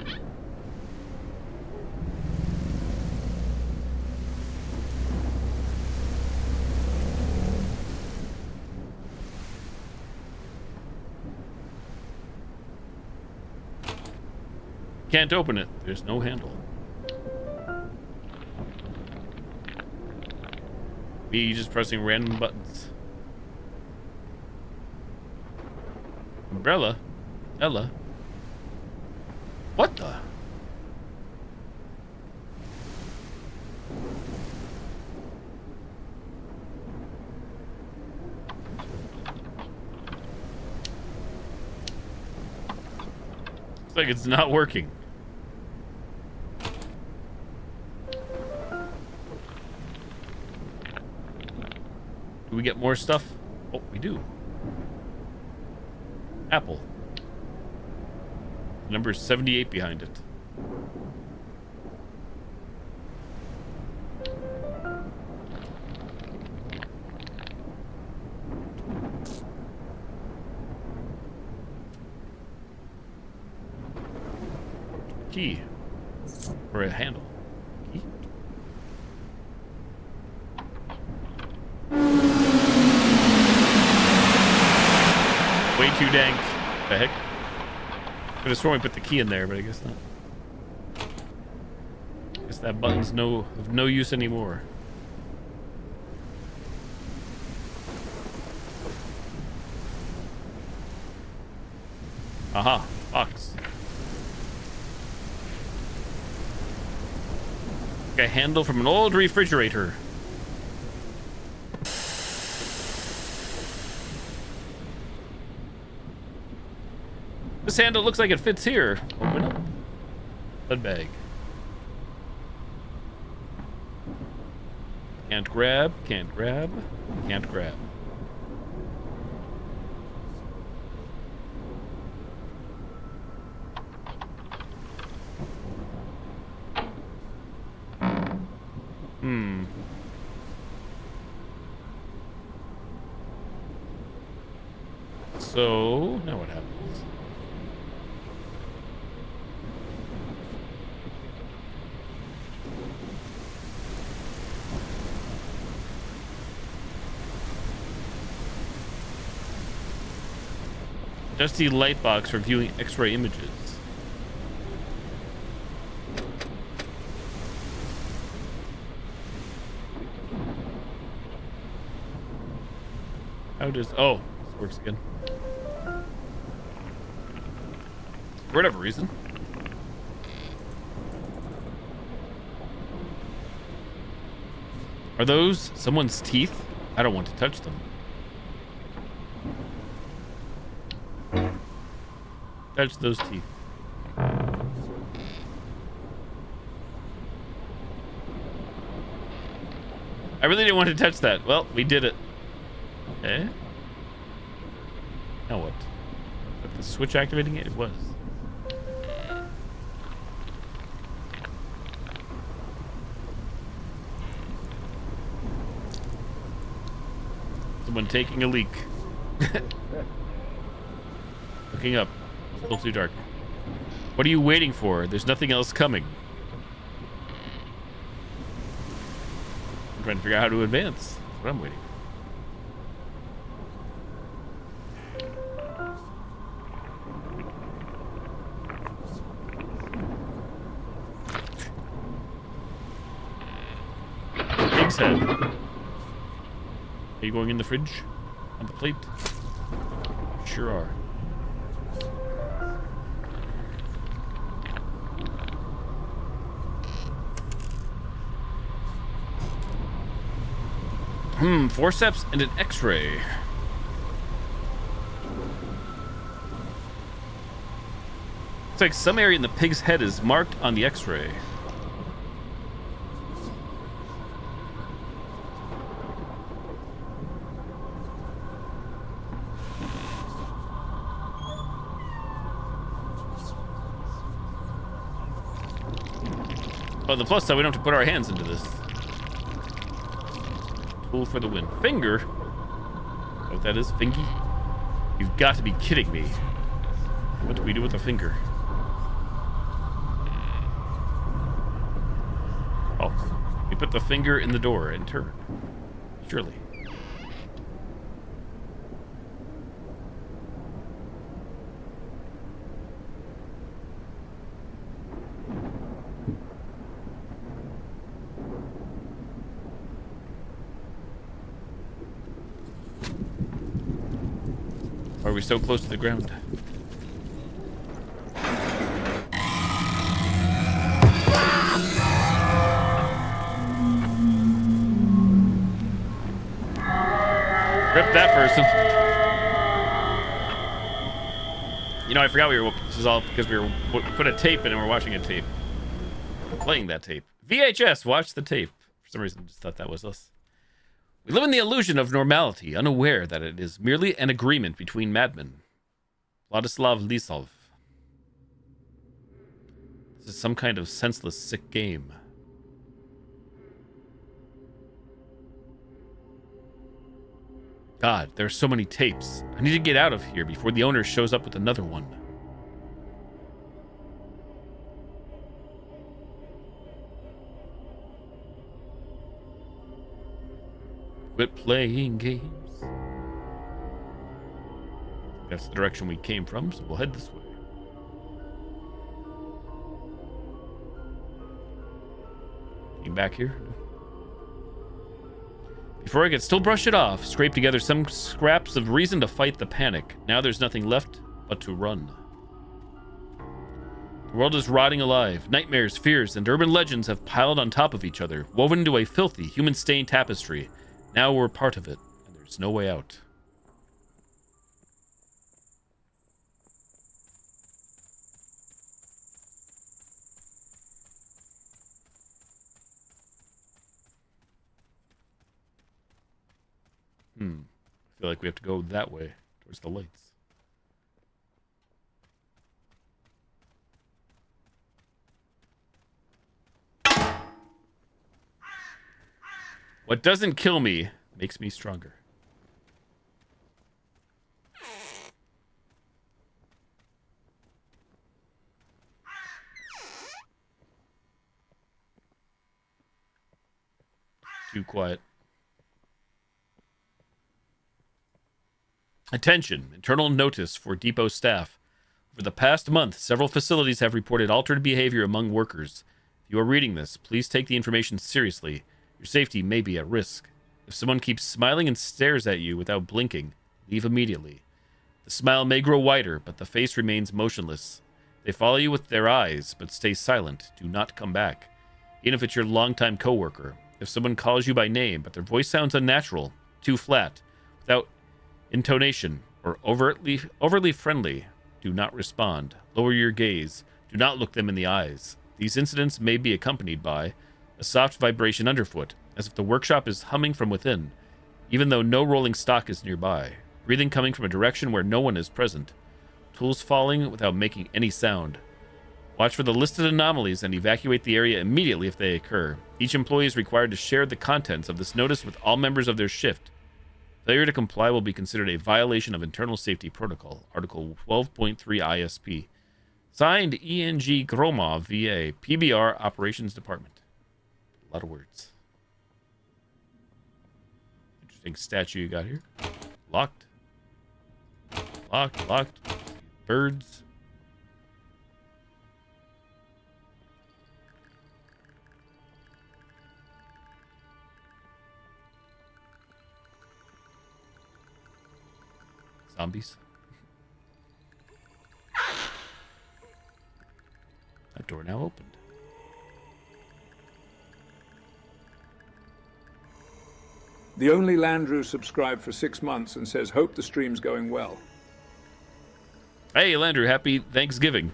Can't open it. There's no handle. Me just pressing random buttons. Umbrella? Ella? What the? Looks like it's not working. Do we get more stuff? Oh, we do. Apple. Number 78 behind it. Key. Or a handle. Key. Way too dank. The heck? Could have sworn we put the key in there, but I guess not. Guess that button's of no use anymore. Aha, box. Like a handle from an old refrigerator. This handle looks like it fits here. Open up. Blood bag. Can't grab, can't grab, can't grab. So, now what happens? Dusty light box for viewing X-ray images. How does... Oh, this works again. For whatever reason. Are those someone's teeth? I don't want to touch them. Touch those teeth. I really didn't want to touch that. Well, we did it. Okay. Now what? Is the switch activating it? It was. Someone taking a leak. Looking up. Still too dark. What are you waiting for? There's nothing else coming. I'm trying to figure out how to advance. That's what I'm waiting for. Pig's head. Are you going in the fridge? On the plate? Sure are. Forceps and an X-ray. Looks like some area in the pig's head is marked on the X-ray. On the plus side, we don't have to put our hands into this. Tool for the win. Finger? Is that what that is? Fingy? You've got to be kidding me. What do we do with a finger? Oh. We put the finger in the door and turn. Surely. Are we so close to the ground? Rip that person. You know, I forgot this is all because we put a tape in and we're watching a tape. Playing that tape. VHS, watch the tape. For some reason, I just thought that was us. We live in the illusion of normality, unaware that it is merely an agreement between madmen. Vladislav Lisov. This is some kind of senseless, sick game. God, there are so many tapes. I need to get out of here before the owner shows up with another one. Quit playing games. That's the direction we came from, so we'll head this way. Came back here. Before I could still brush it off, scrape together some scraps of reason to fight the panic. Now there's nothing left but to run. The world is rotting alive. Nightmares, fears, and urban legends have piled on top of each other, woven into a filthy, human-stained tapestry. Now we're part of it, and there's no way out. I feel like we have to go that way, towards the lights. What doesn't kill me makes me stronger. Too quiet. Attention, internal notice for depot staff. Over the past month, several facilities have reported altered behavior among workers. If you are reading this, please take the information seriously. Your safety may be at risk. If someone keeps smiling and stares at you without blinking, leave immediately. The smile may grow wider, but the face remains motionless. They follow you with their eyes, but stay silent. Do not come back. Even if it's your longtime coworker. If someone calls you by name, but their voice sounds unnatural, too flat, without intonation, or overly friendly, do not respond. Lower your gaze. Do not look them in the eyes. These incidents may be accompanied by a soft vibration underfoot, as if the workshop is humming from within, even though no rolling stock is nearby. Breathing coming from a direction where no one is present. Tools falling without making any sound. Watch for the listed anomalies and evacuate the area immediately if they occur. Each employee is required to share the contents of this notice with all members of their shift. Failure to comply will be considered a violation of Internal Safety Protocol, Article 12.3 ISP. Signed, ENG Gromov, VA, PBR Operations Department. A lot of words. Interesting statue you got here. Locked. Locked. Birds. Zombies. That door now opened. The only Landrew subscribed for 6 months and says, hope the stream's going well. Hey, Landrew, happy Thanksgiving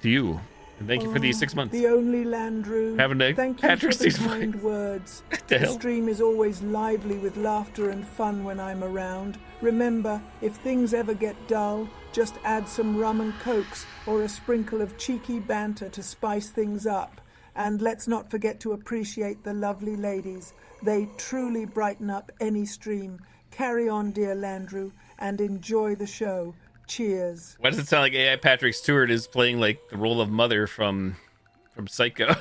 to you. And thank you for these 6 months. The only Landrew. Having a Thank Patrick's you for the kind words. The stream is always lively with laughter and fun when I'm around. Remember, if things ever get dull, just add some rum and cokes or a sprinkle of cheeky banter to spice things up. And let's not forget to appreciate the lovely ladies. They truly brighten up any stream. Carry on, dear Landrew, and enjoy the show. Cheers. Why does it sound like AI Patrick Stewart is playing like the role of Mother from Psycho?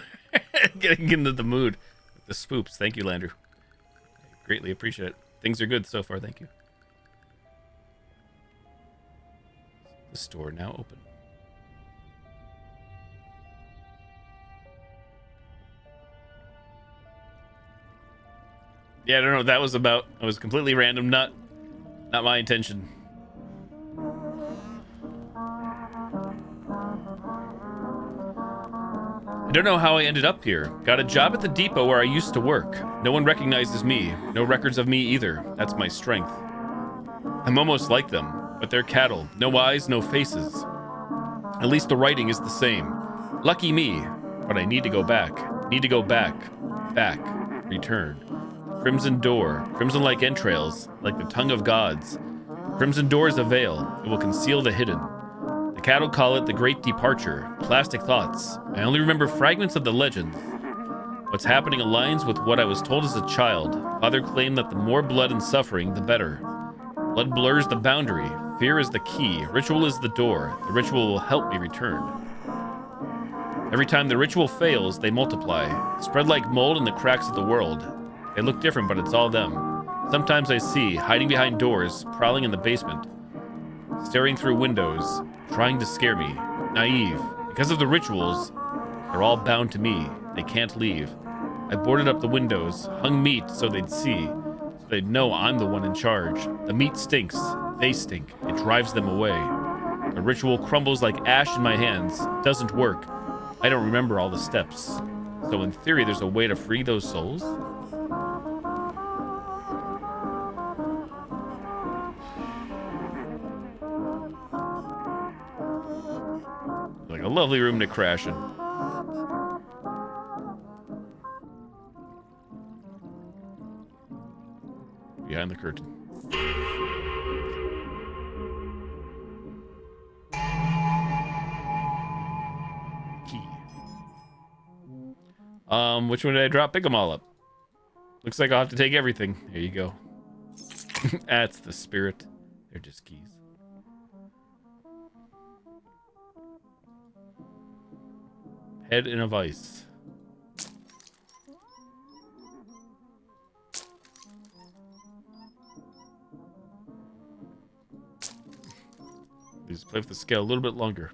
Getting into the mood with the spoops. Thank you, Landrew. I greatly appreciate it. Things are good so far, thank you. The store now open. Yeah, I don't know what that was about. It was completely random, not my intention. I don't know how I ended up here. Got a job at the depot where I used to work. No one recognizes me. No records of me either. That's my strength. I'm almost like them, but they're cattle. No eyes, no faces. At least the writing is the same. Lucky me, but I need to go back. Need to go back. Back. Return. Crimson door. Crimson-like entrails, like the tongue of gods. Crimson door is a veil. It will conceal the hidden. The cattle call it the Great Departure. Plastic thoughts. I only remember fragments of the legends. What's happening aligns with what I was told as a child. Father claimed that the more blood and suffering, the better. Blood blurs the boundary. Fear is the key. Ritual is the door. The ritual will help me return. Every time the ritual fails, they multiply. Spread like mold in the cracks of the world. They look different, but it's all them. Sometimes I see, hiding behind doors, prowling in the basement, staring through windows, trying to scare me. Naive. Because of the rituals, they're all bound to me. They can't leave. I boarded up the windows, hung meat so they'd see, so they'd know I'm the one in charge. The meat stinks. They stink. It drives them away. The ritual crumbles like ash in my hands. Doesn't work. I don't remember all the steps. So in theory, there's a way to free those souls? Like a lovely room to crash in. Behind the curtain. Key. Which one did I drop? Pick them all up. Looks like I'll have to take everything. There you go. That's the spirit. They're just keys. Head in a vice. Play with the scale a little bit longer.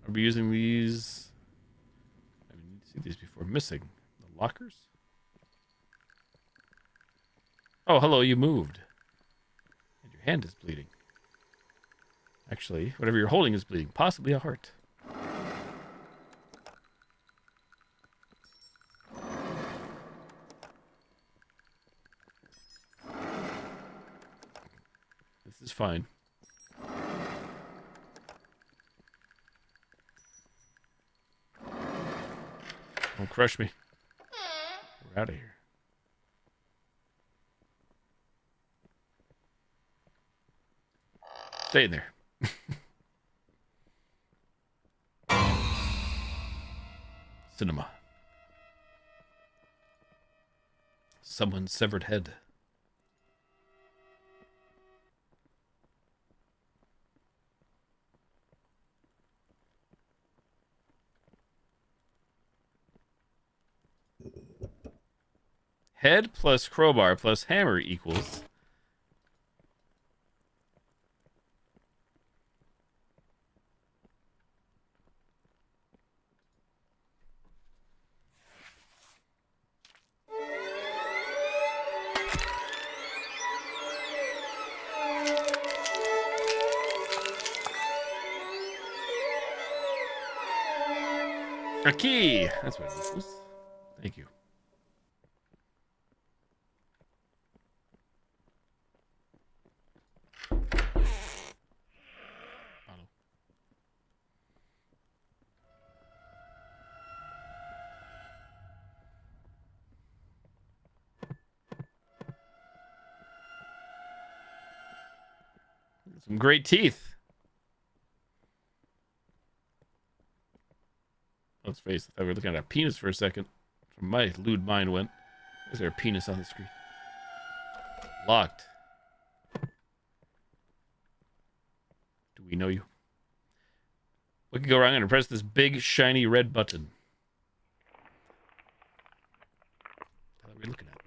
Are we using these? I need to see these before missing. The lockers? Oh, hello, you moved. And your hand is bleeding. Actually, whatever you're holding is bleeding. Possibly a heart. This is fine. Don't crush me. We're out of here. Stay in there. Cinema. Someone's severed head. Head plus crowbar plus hammer equals... a key! That's what it equals. Thank you. Some great teeth. Let's face it, I thought we were looking at a penis for a second. My lewd mind went. Is there a penis on the screen? Locked. Do we know you? What could go wrong? I'm going to press this big, shiny red button. What are we looking at?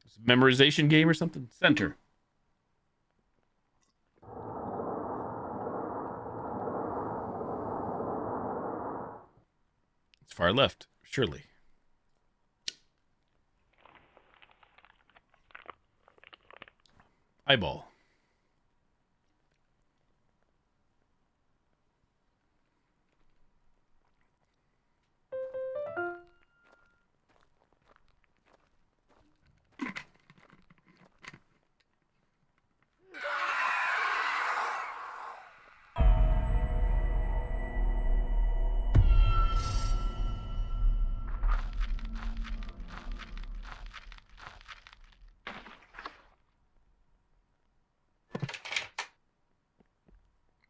It's a memorization game or something? Center. It's far left, surely. Eyeball.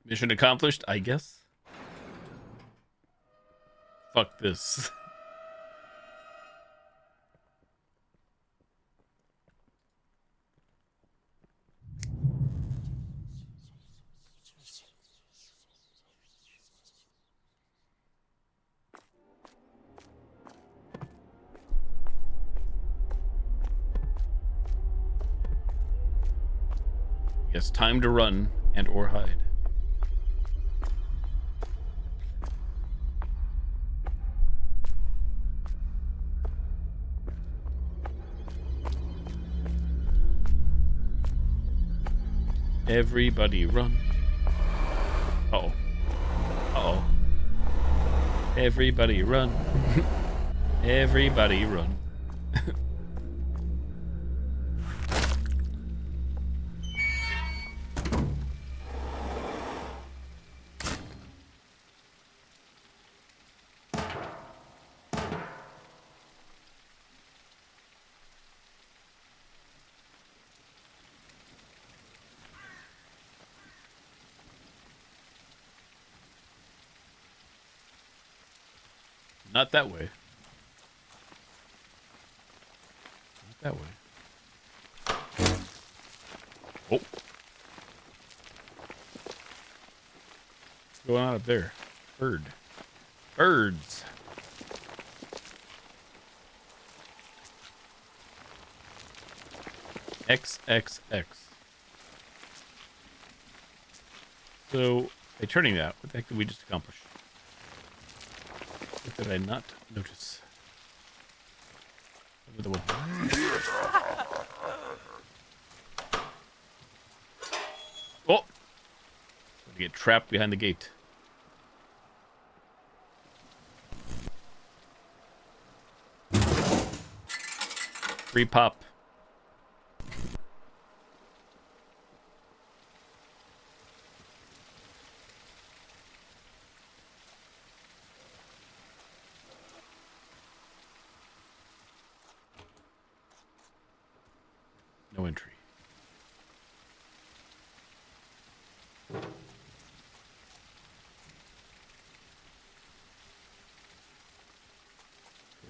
Mission accomplished, I guess. Fuck this. Yes, time to run and or hide. Everybody run. Uh-oh. Uh-oh. Everybody run. Everybody run. Not that way. Not that way. Oh. going on up there? Bird. Birds. XXX. So, by turning that, what the heck did we just accomplish? What did I not notice? Over the wood. Oh! We get trapped behind the gate. Free pop. No entry.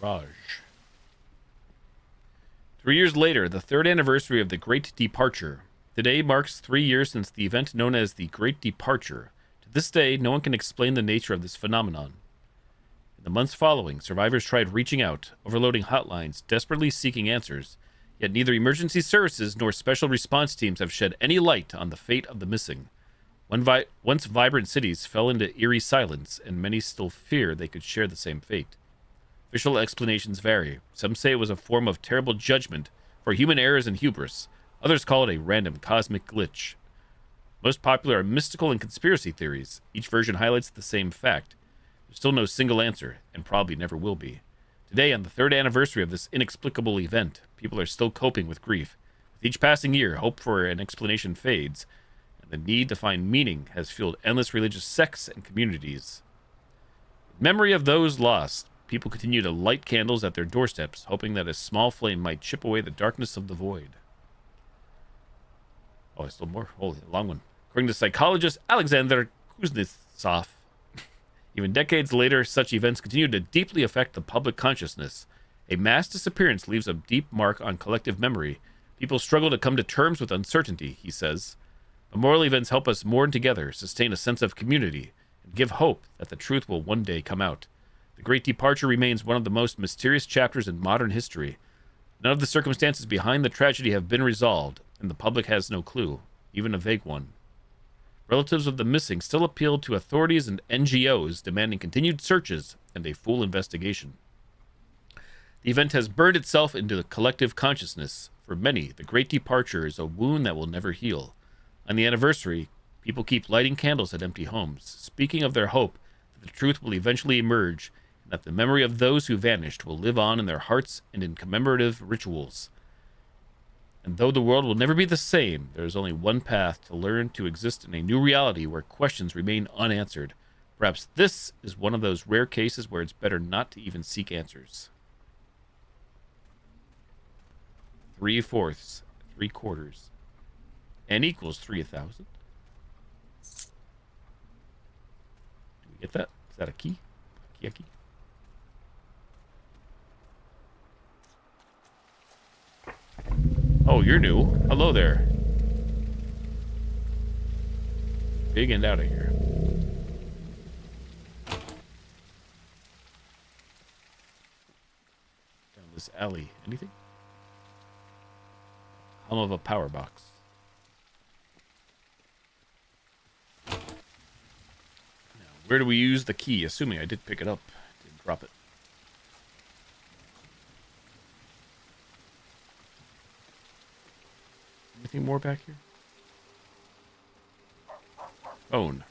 Garage. 3 years later, the third anniversary of the Great Departure. Today marks 3 years since the event known as the Great Departure. To this day, no one can explain the nature of this phenomenon. In the months following, survivors tried reaching out, overloading hotlines, desperately seeking answers, yet neither emergency services nor special response teams have shed any light on the fate of the missing. Once vibrant cities fell into eerie silence, and many still fear they could share the same fate. Official explanations vary. Some say it was a form of terrible judgment for human errors and hubris. Others call it a random cosmic glitch. Most popular are mystical and conspiracy theories. Each version highlights the same fact. There's still no single answer, and probably never will be. Today, on the third anniversary of this inexplicable event, people are still coping with grief. With each passing year, hope for an explanation fades, and the need to find meaning has fueled endless religious sects and communities. In memory of those lost, people continue to light candles at their doorsteps, hoping that a small flame might chip away the darkness of the void. Oh, I still more. Holy, long one. According to psychologist Alexander Kuznetsov, even decades later, such events continue to deeply affect the public consciousness. A mass disappearance leaves a deep mark on collective memory. People struggle to come to terms with uncertainty, he says. Memorial events help us mourn together, sustain a sense of community, and give hope that the truth will one day come out. The Great Departure remains one of the most mysterious chapters in modern history. None of the circumstances behind the tragedy have been resolved, and the public has no clue, even a vague one. Relatives of the missing still appeal to authorities and NGOs, demanding continued searches and a full investigation. The event has burned itself into the collective consciousness. For many, the Great Departure is a wound that will never heal. On the anniversary, people keep lighting candles at empty homes, speaking of their hope that the truth will eventually emerge, and that the memory of those who vanished will live on in their hearts and in commemorative rituals. And though the world will never be the same, there is only one path: to learn to exist in a new reality where questions remain unanswered. Perhaps this is one of those rare cases where it's better not to even seek answers. 3/4, 3/4. N equals 3,000. Do we get that? Is that a key? A key? Oh, you're new. Hello there. Big and out of here. Down this alley. Anything? Hum of a power box. Now, where do we use the key? Assuming I did pick it up. Didn't drop it. Anything more back here? Phone.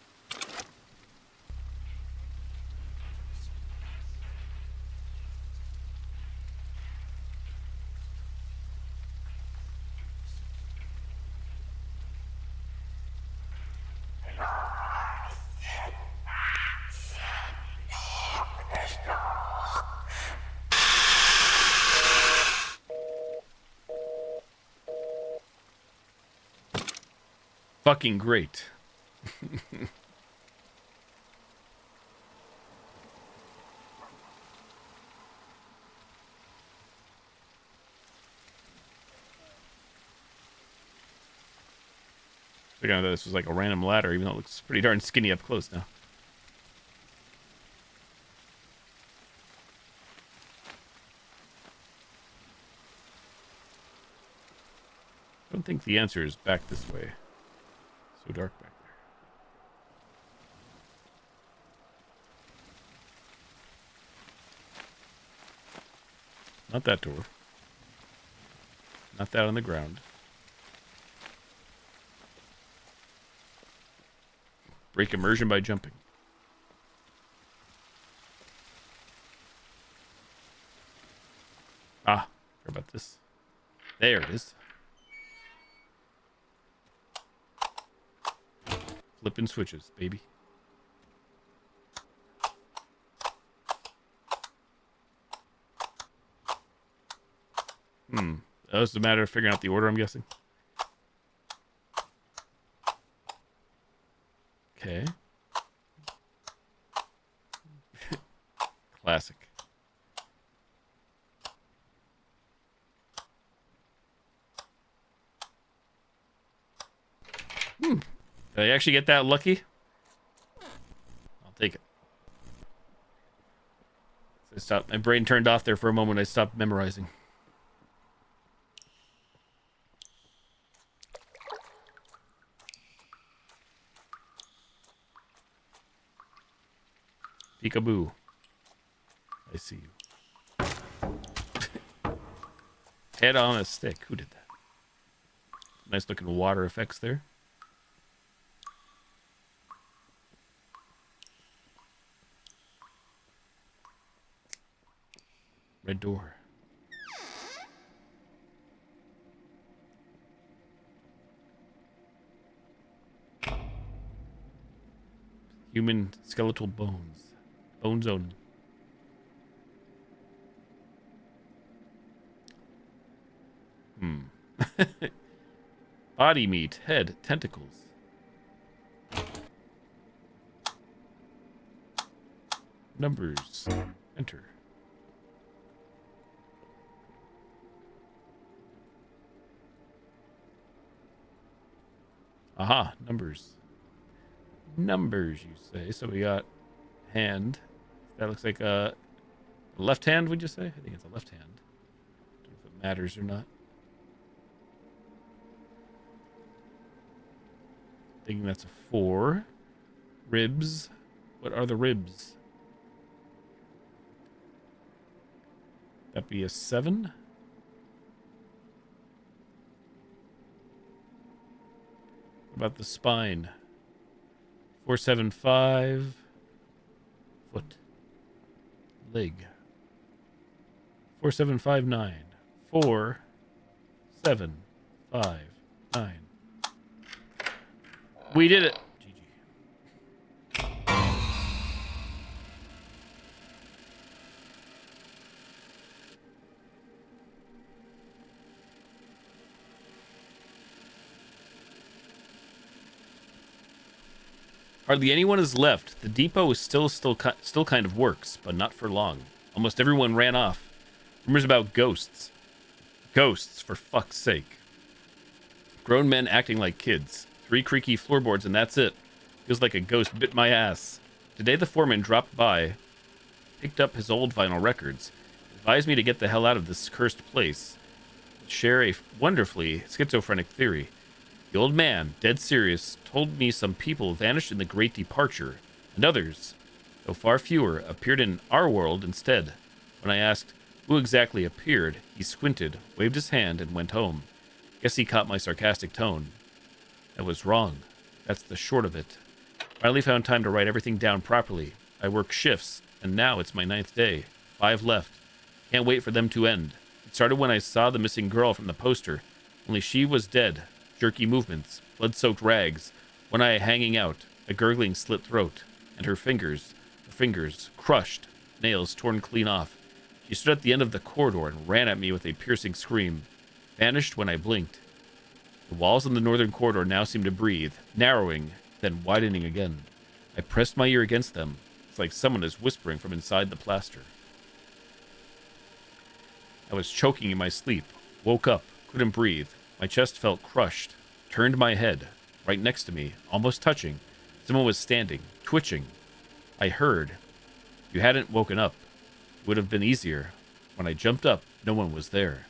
Fucking great. Figuring out that this was like a random ladder, even though it looks pretty darn skinny up close now. don't think the answer is back this way. So dark back there. Not that door. Not that on the ground. Break immersion by jumping. Ah, care about this. There it is. Flipping switches, baby. That was a matter of figuring out the order, I'm guessing. Okay. Classic. Did I actually get that lucky? I'll take it. So I stopped. My brain turned off there for a moment. I stopped memorizing. Peekaboo. I see you. Head on a stick. Who did that? Nice looking water effects there. Red door. Human skeletal bones. Bone zone. Body meat, head, tentacles. Numbers. Enter. Aha, numbers. Numbers, you say. So we got hand. That looks like a left hand, would you say? I think it's a left hand. Don't know if it matters or not. Thinking that's a 4. Ribs. What are the ribs? That'd be a 7. What about the spine? 475. Foot. Leg. 4759. 4, 7, 5, 9. We did it. GG. Hardly anyone is left. The depot is still kind of works, but not for long. Almost everyone ran off. Rumors about ghosts. Ghosts, for fuck's sake. Grown men acting like kids. 3 creaky floorboards and that's it. Feels like a ghost bit my ass. Today the foreman dropped by, picked up his old vinyl records, advised me to get the hell out of this cursed place. Share a wonderfully schizophrenic theory. The old man, dead serious, told me some people vanished in the Great Departure, and others, though far fewer, appeared in our world instead. When I asked who exactly appeared, he squinted, waved his hand, and went home. Guess he caught my sarcastic tone. I was wrong. That's the short of it. Finally found time to write everything down properly. I work shifts, and now it's my 9th day. 5 left. Can't wait for them to end. It started when I saw the missing girl from the poster, only she was dead. Jerky movements, blood-soaked rags, one eye hanging out, a gurgling slit throat, and her fingers crushed, nails torn clean off. She stood at the end of the corridor and ran at me with a piercing scream. Vanished when I blinked. The walls in the northern corridor now seemed to breathe, narrowing, then widening again. I pressed my ear against them. It's like someone is whispering from inside the plaster. I was choking in my sleep, woke up, couldn't breathe. My chest felt crushed. Turned my head. Right next to me, almost touching, someone was standing, twitching. I heard. If you hadn't woken up, it would have been easier. When I jumped up, no one was there.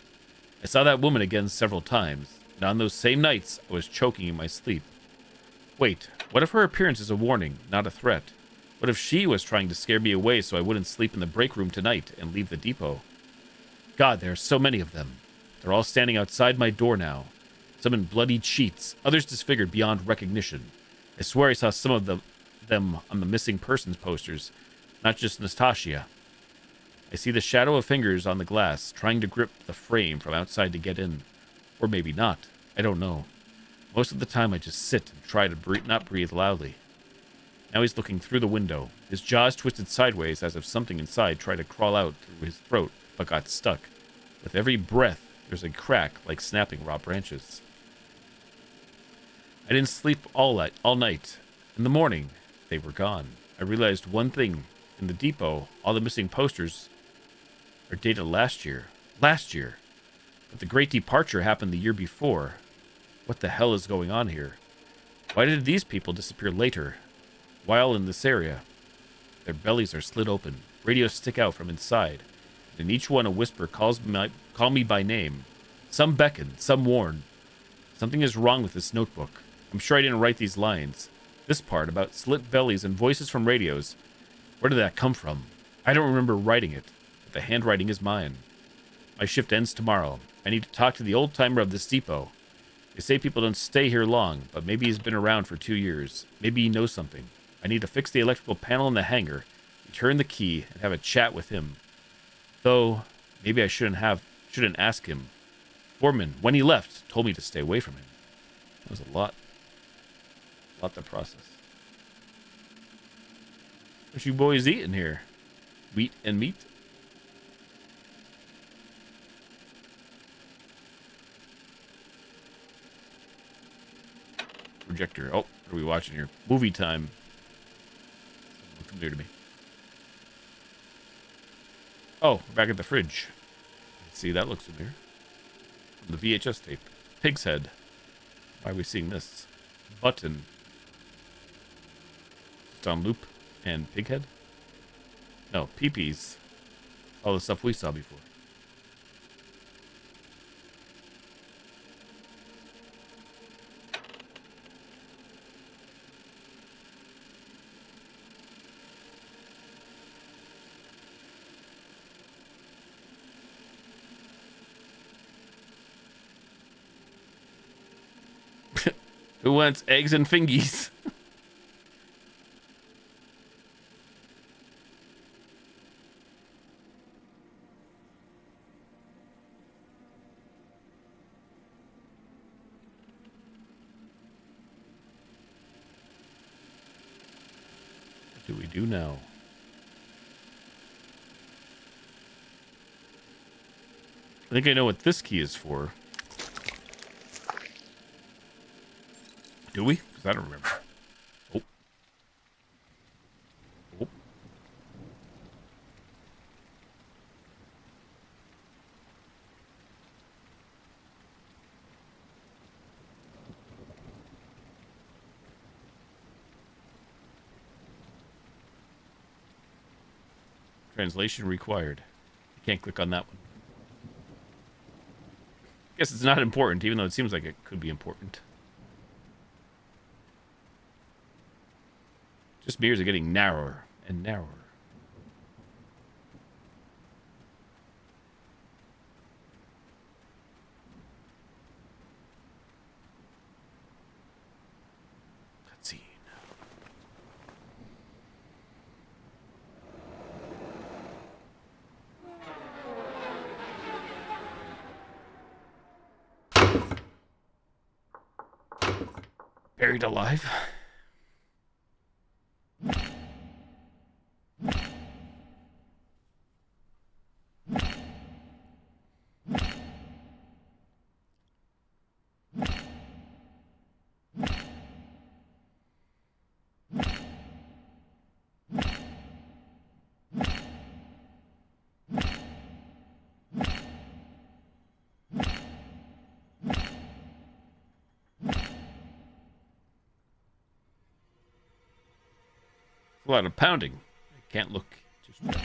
I saw that woman again several times. And on those same nights, I was choking in my sleep. Wait, what if her appearance is a warning, not a threat? What if she was trying to scare me away so I wouldn't sleep in the break room tonight and leave the depot? God, there are so many of them. They're all standing outside my door now. Some in bloodied sheets, others disfigured beyond recognition. I swear I saw some of them on the missing persons posters, not just Nastasia. I see the shadow of fingers on the glass, trying to grip the frame from outside to get in. Or maybe not. I don't know. Most of the time I just sit and try to not breathe loudly. Now he's looking through the window, his jaws twisted sideways as if something inside tried to crawl out through his throat, but got stuck. With every breath, there's a crack like snapping raw branches. I didn't sleep all night. In the morning, they were gone. I realized one thing. In the depot, all the missing posters are dated last year. Last year. But the great departure happened the year before. What the hell is going on here? Why did these people disappear later? While in this area? Their bellies are slit open. Radios stick out from inside. And in each one a whisper call me by name. Some beckon, some warn. Something is wrong with this notebook. I'm sure I didn't write these lines. This part about slit bellies and voices from radios. Where did that come from? I don't remember writing it, but the handwriting is mine. My shift ends tomorrow. I need to talk to the old-timer of this depot. They say people don't stay here long, but maybe he's been around for 2 years. Maybe he knows something. I need to fix the electrical panel in the hangar, return the key, and have a chat with him. Though, maybe I shouldn't ask him. Foreman, when he left, told me to stay away from him. That was a lot. A lot to process. What you boys eating here? Wheat and meat? Projector. Oh, what are we watching here? Movie time. Something familiar to me. Oh, we're back at the fridge. Let's see, that looks familiar. From the VHS tape. Pig's head. Why are we seeing this? Button. It's on loop. And pig head? No, peepees. All the stuff we saw before. Who wants eggs and fingies? What do we do now? I think I know what this key is for. Do we? Because I don't remember. Oh. Oh. Translation required. You can't click on that one. Guess it's not important, even though it seems like it could be important. Just mirrors are getting narrower and narrower. Cutscene. Buried alive. A lot of pounding. I can't look just right.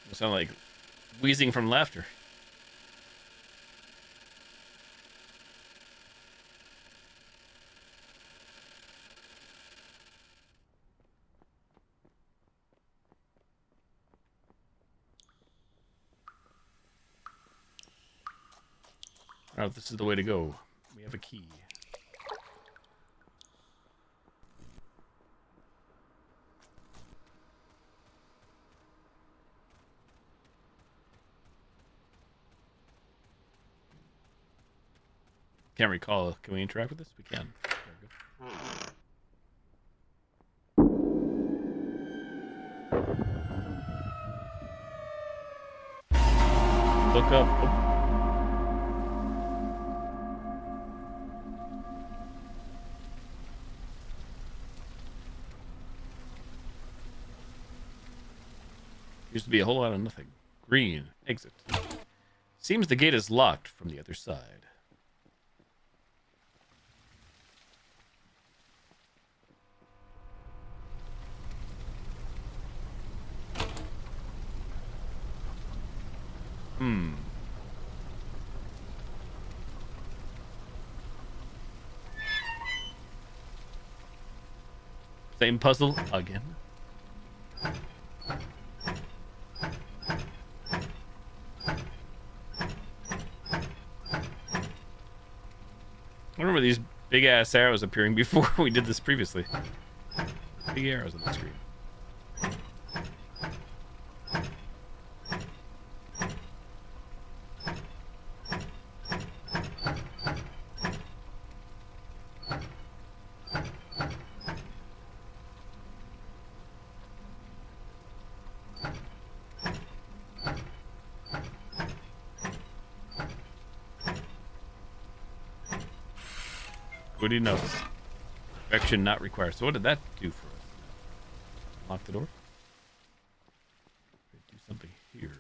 You sound like wheezing from laughter. Oh, this is the way to go. We have a key. Can't recall. Can we interact with this? We can. There we go. Look up. Oh. Used to be a whole lot of nothing. Green. Exit. Seems the gate is locked from the other side. Same puzzle again. I remember these big ass arrows appearing before we did this previously. Big arrows on the screen. Good enough. Action not required. So what did that do for us? Lock the door? Do something here.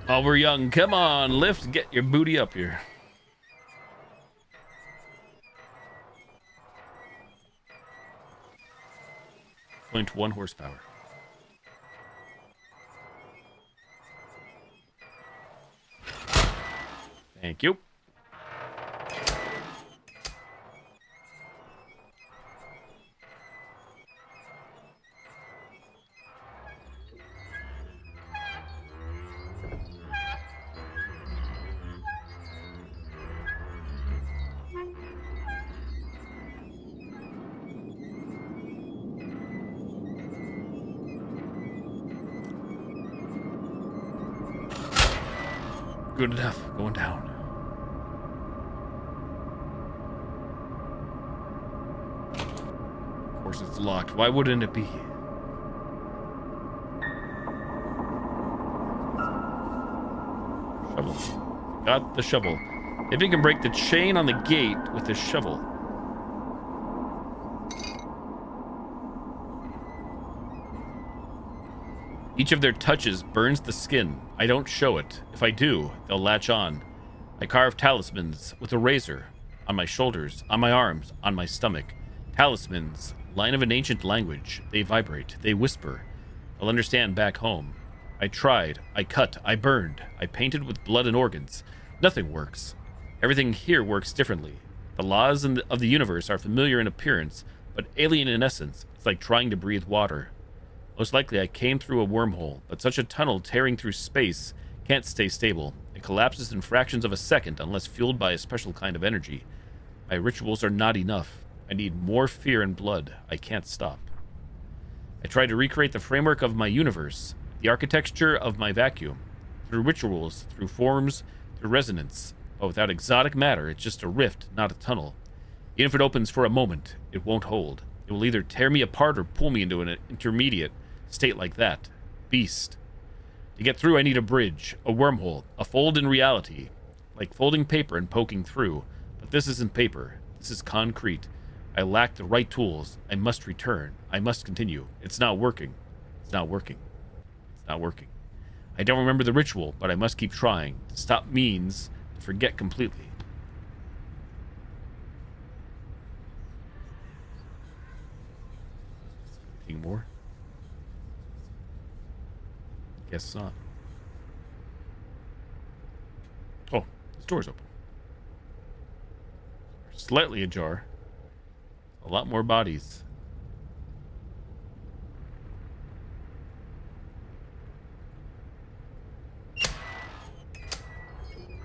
Oh, we're young. Come on, lift. Get your booty up here. 0.1 horsepower. Thank you. Good enough. Going down. Of course it's locked. Why wouldn't it be? Shovel. Got the shovel. If you can break the chain on the gate with the shovel. Each of their touches burns the skin. I don't show it. If I do, they'll latch on. I carve talismans with a razor on my shoulders, on my arms, on my stomach. Talismans, line of an ancient language. They vibrate. They whisper. I'll understand back home. I tried. I cut. I burned. I painted with blood and organs. Nothing works. Everything here works differently. The laws of the universe are familiar in appearance, but alien in essence. It's like trying to breathe water. Most likely I came through a wormhole, but such a tunnel tearing through space can't stay stable. It collapses in fractions of a second unless fueled by a special kind of energy. My rituals are not enough. I need more fear and blood. I can't stop. I tried to recreate the framework of my universe, the architecture of my vacuum, through rituals, through forms, through resonance. But without exotic matter, it's just a rift, not a tunnel. Even if it opens for a moment, it won't hold. It will either tear me apart or pull me into an intermediate state like that. Beast. To get through, I need a bridge, a wormhole, a fold in reality, like folding paper and poking through. But this isn't paper. This is concrete. I lack the right tools. I must return. I must continue. It's not working. It's not working. It's not working. I don't remember the ritual, but I must keep trying. To stop means to forget completely. Anything more? Guess not. Oh, this door's open. Slightly ajar. A lot more bodies.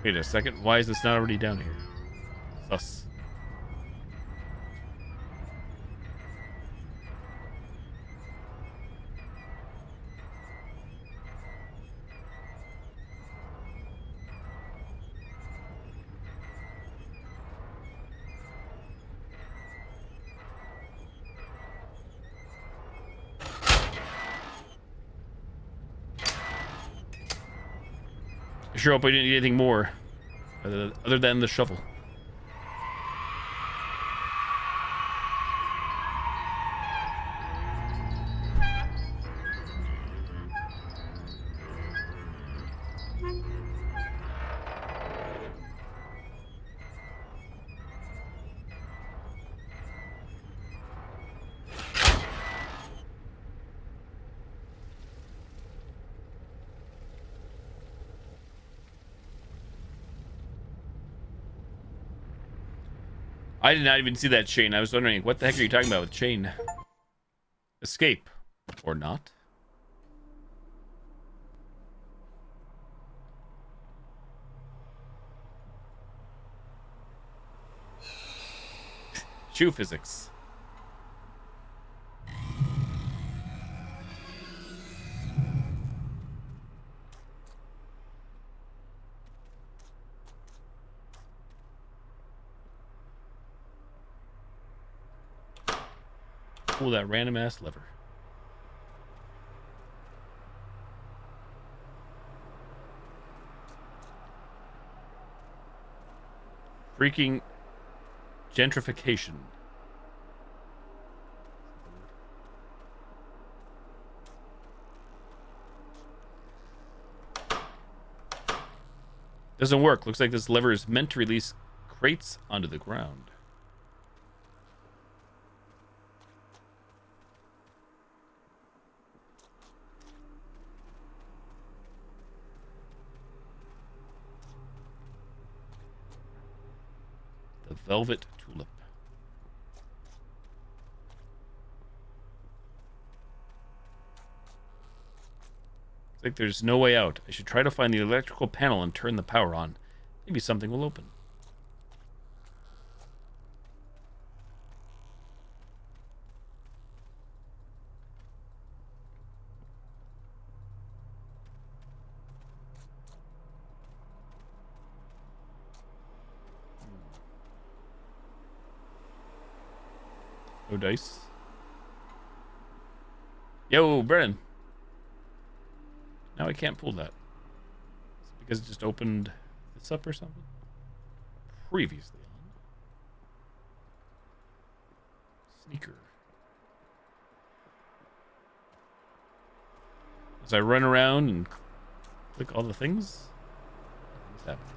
Wait a second. Why is this not already down here? Sus. I sure hope I didn't need anything more other than the shovel. I did not even see that chain. I was wondering, what the heck are you talking about with chain? Escape. Or not. Shoe physics. Pull that random ass lever. Freaking gentrification. Doesn't work. Looks like this lever is meant to release crates onto the ground. The velvet tulip. Looks like there's no way out. I should try to find the electrical panel and turn the power on. Maybe something will open. No dice. Yo, Brennan. Now I can't pull that. Is it because it just opened this up or something? Previously on. Sneaker. As I run around and click all the things? What's happening?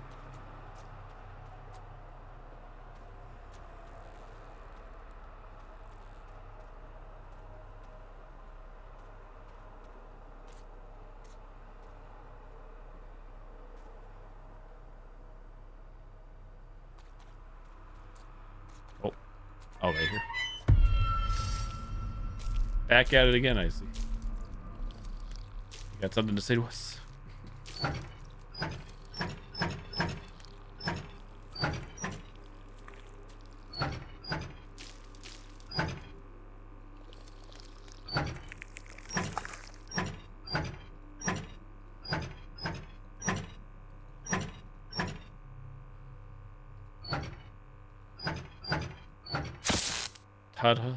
Oh, right here. Back at it again, I see. You got something to say to us? Ta-da.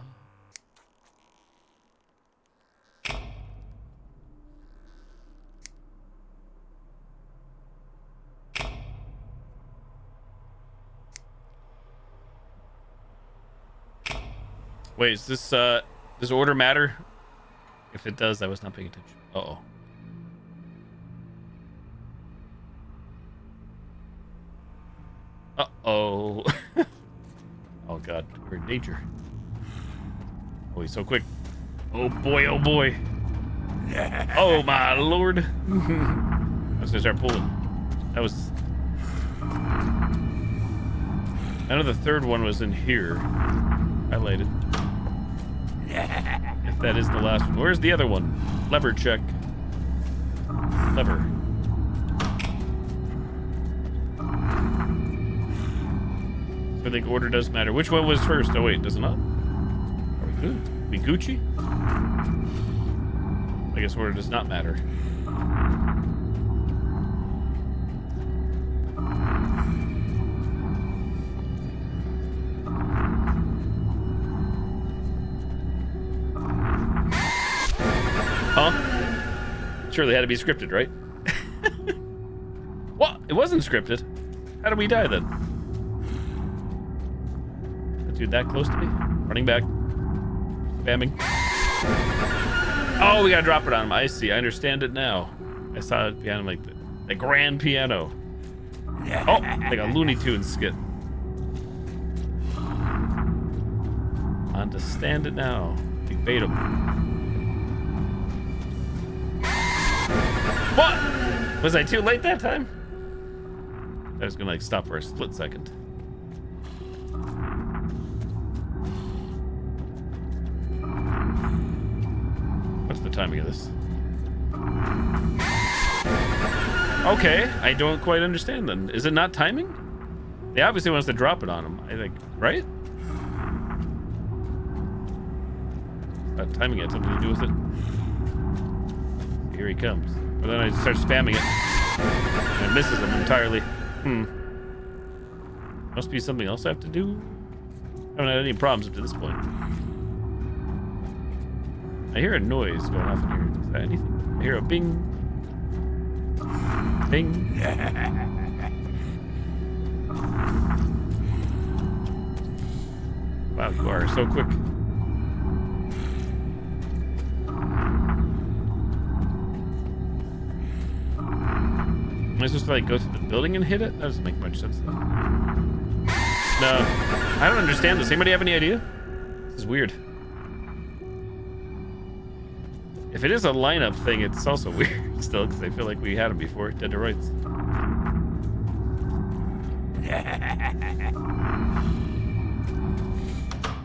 Wait, is this, does order matter? If it does, I was not paying attention. Uh-oh. Uh-oh. Oh, God. We're in danger. Oh, he's so quick. Oh boy, oh boy. Oh my lord. I was gonna start pulling. That was... I know the third one was in here. Highlighted. If that is the last one. Where's the other one? Lever check. Lever. So I think order does matter. Which one was first? Oh wait, does it not? Are we good? We Gucci? I guess order does not matter. Huh? Surely had to be scripted, right? What? It wasn't scripted. How did we die then? That dude that close to me? Running back. Spamming. Oh, we gotta drop it on him. I see. I understand it now. I saw it piano like the grand piano. Oh, like a Looney Tunes skit. Understand it now. We bait him. What? Was I too late that time? I was gonna like stop for a split second. What's the timing of this? Okay, I don't quite understand then. Is it not timing? They obviously want us to drop it on him, I think, right? Timing had something to do with it. Here he comes. But then I start spamming it. And it misses him entirely. Must be something else I have to do? I haven't had any problems up to this point. I hear a noise going off in here. Is that anything? I hear a bing. Bing. Wow, you are so quick. Am I supposed to like go through the building and hit it? That doesn't make much sense though. No, I don't understand this. Anybody have any idea? This is weird. If it is a lineup thing, it's also weird still, because I feel like we had them before. Dead to rights.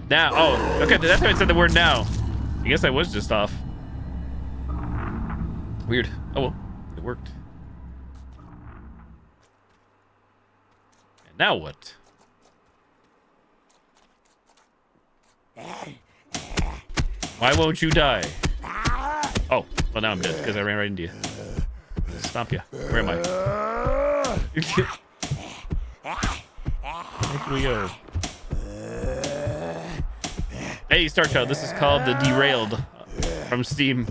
Now, oh, okay, that's how I said the word now. I guess I was just off. Weird. Oh well, it worked. And now what? Why won't you die? Oh, well now I'm dead because I ran right into you. Stomp you. Where am I? Where can we go? Hey, Star Child, this is called the Derailed from Steam.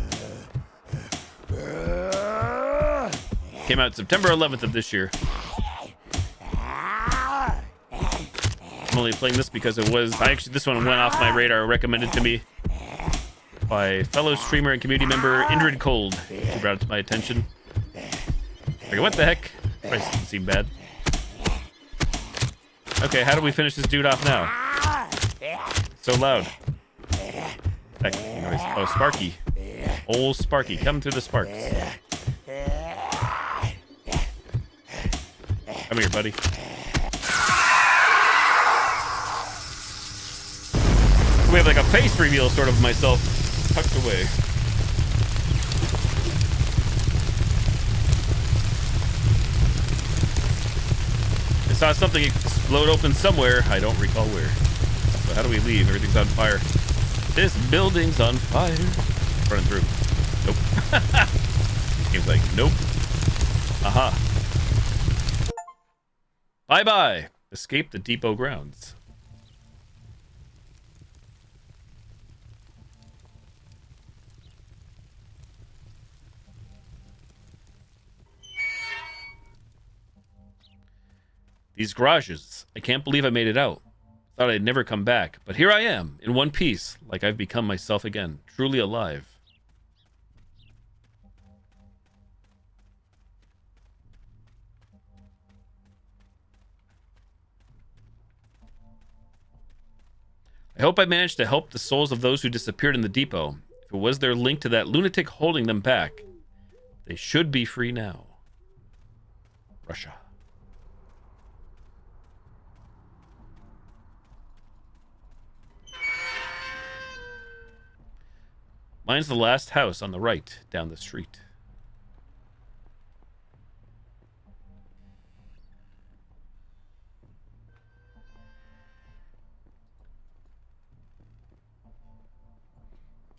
Came out September 11th of this year. I'm only playing this because it was... this one went off my radar, recommended to me by fellow streamer and community member Indrid Cold. She brought it to my attention. Like, what the heck? Price doesn't seem bad. Okay, how do we finish this dude off now? So loud. Heck, noise. Oh, Sparky. Old Sparky, come through the sparks. Come here, buddy. We have like a face reveal sort of myself tucked away. I saw something explode open somewhere. I don't recall where. So how do we leave? Everything's on fire. This building's on fire. Running through. Nope. Game's like, nope. Aha. Bye-bye. Escape the depot grounds. These garages. I can't believe I made it out. Thought I'd never come back, but here I am, in one piece, like I've become myself again, truly alive. I hope I managed to help the souls of those who disappeared in the depot. If it was their link to that lunatic holding them back, they should be free now. Russia. Mine's the last house on the right, down the street.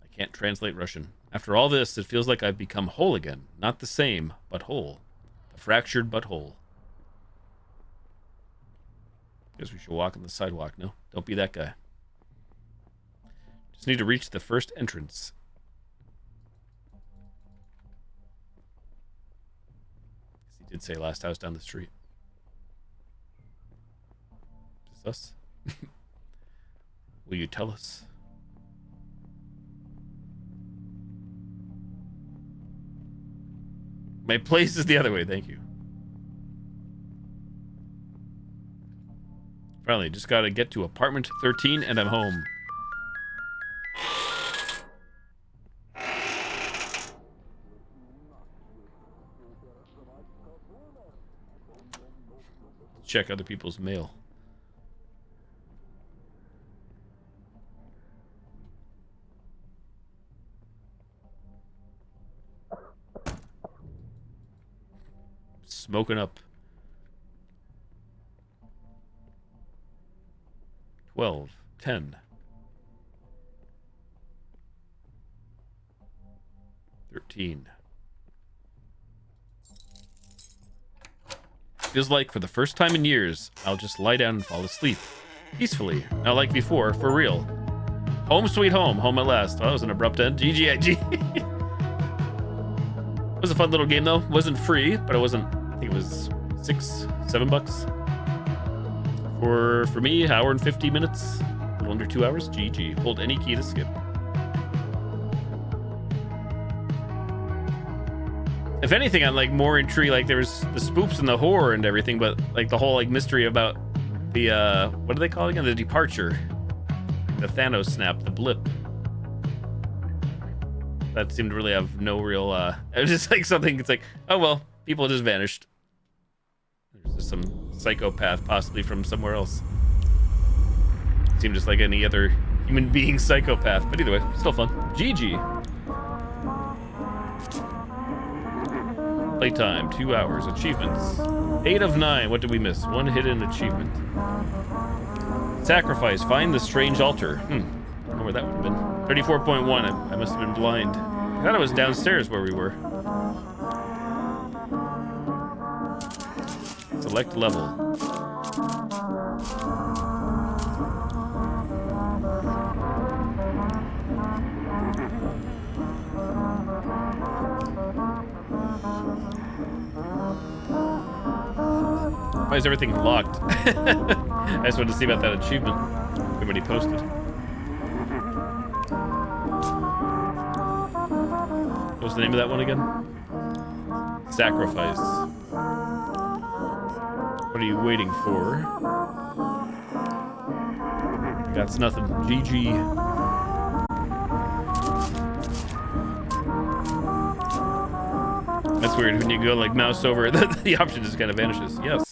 I can't translate Russian. After all this, it feels like I've become whole again. Not the same, but whole. A fractured but whole. Guess we should walk on the sidewalk, no? Don't be that guy. Just need to reach the first entrance. He did say last house down the street. Is this us? Will you tell us? My place is the other way, thank you. Finally, just gotta get to apartment 13 and I'm home. Check other people's mail. Smoking up. 12, 10, 13. Feels like for the first time in years, I'll just lie down and fall asleep. Peacefully. Not like before, for real. Home sweet home. Home at last. Oh, that was an abrupt end. GG. It was a fun little game, though. It wasn't free, but it wasn't... I think it was $6, $7. For me, hour and 50 minutes. A little under 2 hours. GG. Hold any key to skip. If anything, I'm like more intrigued. Like there was the spoops and the horror and everything, but like the whole like mystery about the what do they call it again? The departure, the Thanos snap, the blip. That seemed to really have no real. It was just like something. It's like, oh well, people just vanished. There's just some psychopath, possibly from somewhere else. It seemed just like any other human being psychopath. But either way, still fun. GG. Playtime, 2 hours. Achievements. 8 of 9. What did we miss? One hidden achievement. Sacrifice. Find the strange altar. I don't know where that would have been. 34.1. I must have been blind. I thought it was downstairs where we were. Select level. Why is everything locked? I just wanted to see about that achievement everybody posted. What was the name of that one again? Sacrifice. What are you waiting for? That's nothing. GG. That's weird. When you go like mouse over, the option just kind of vanishes. Yes.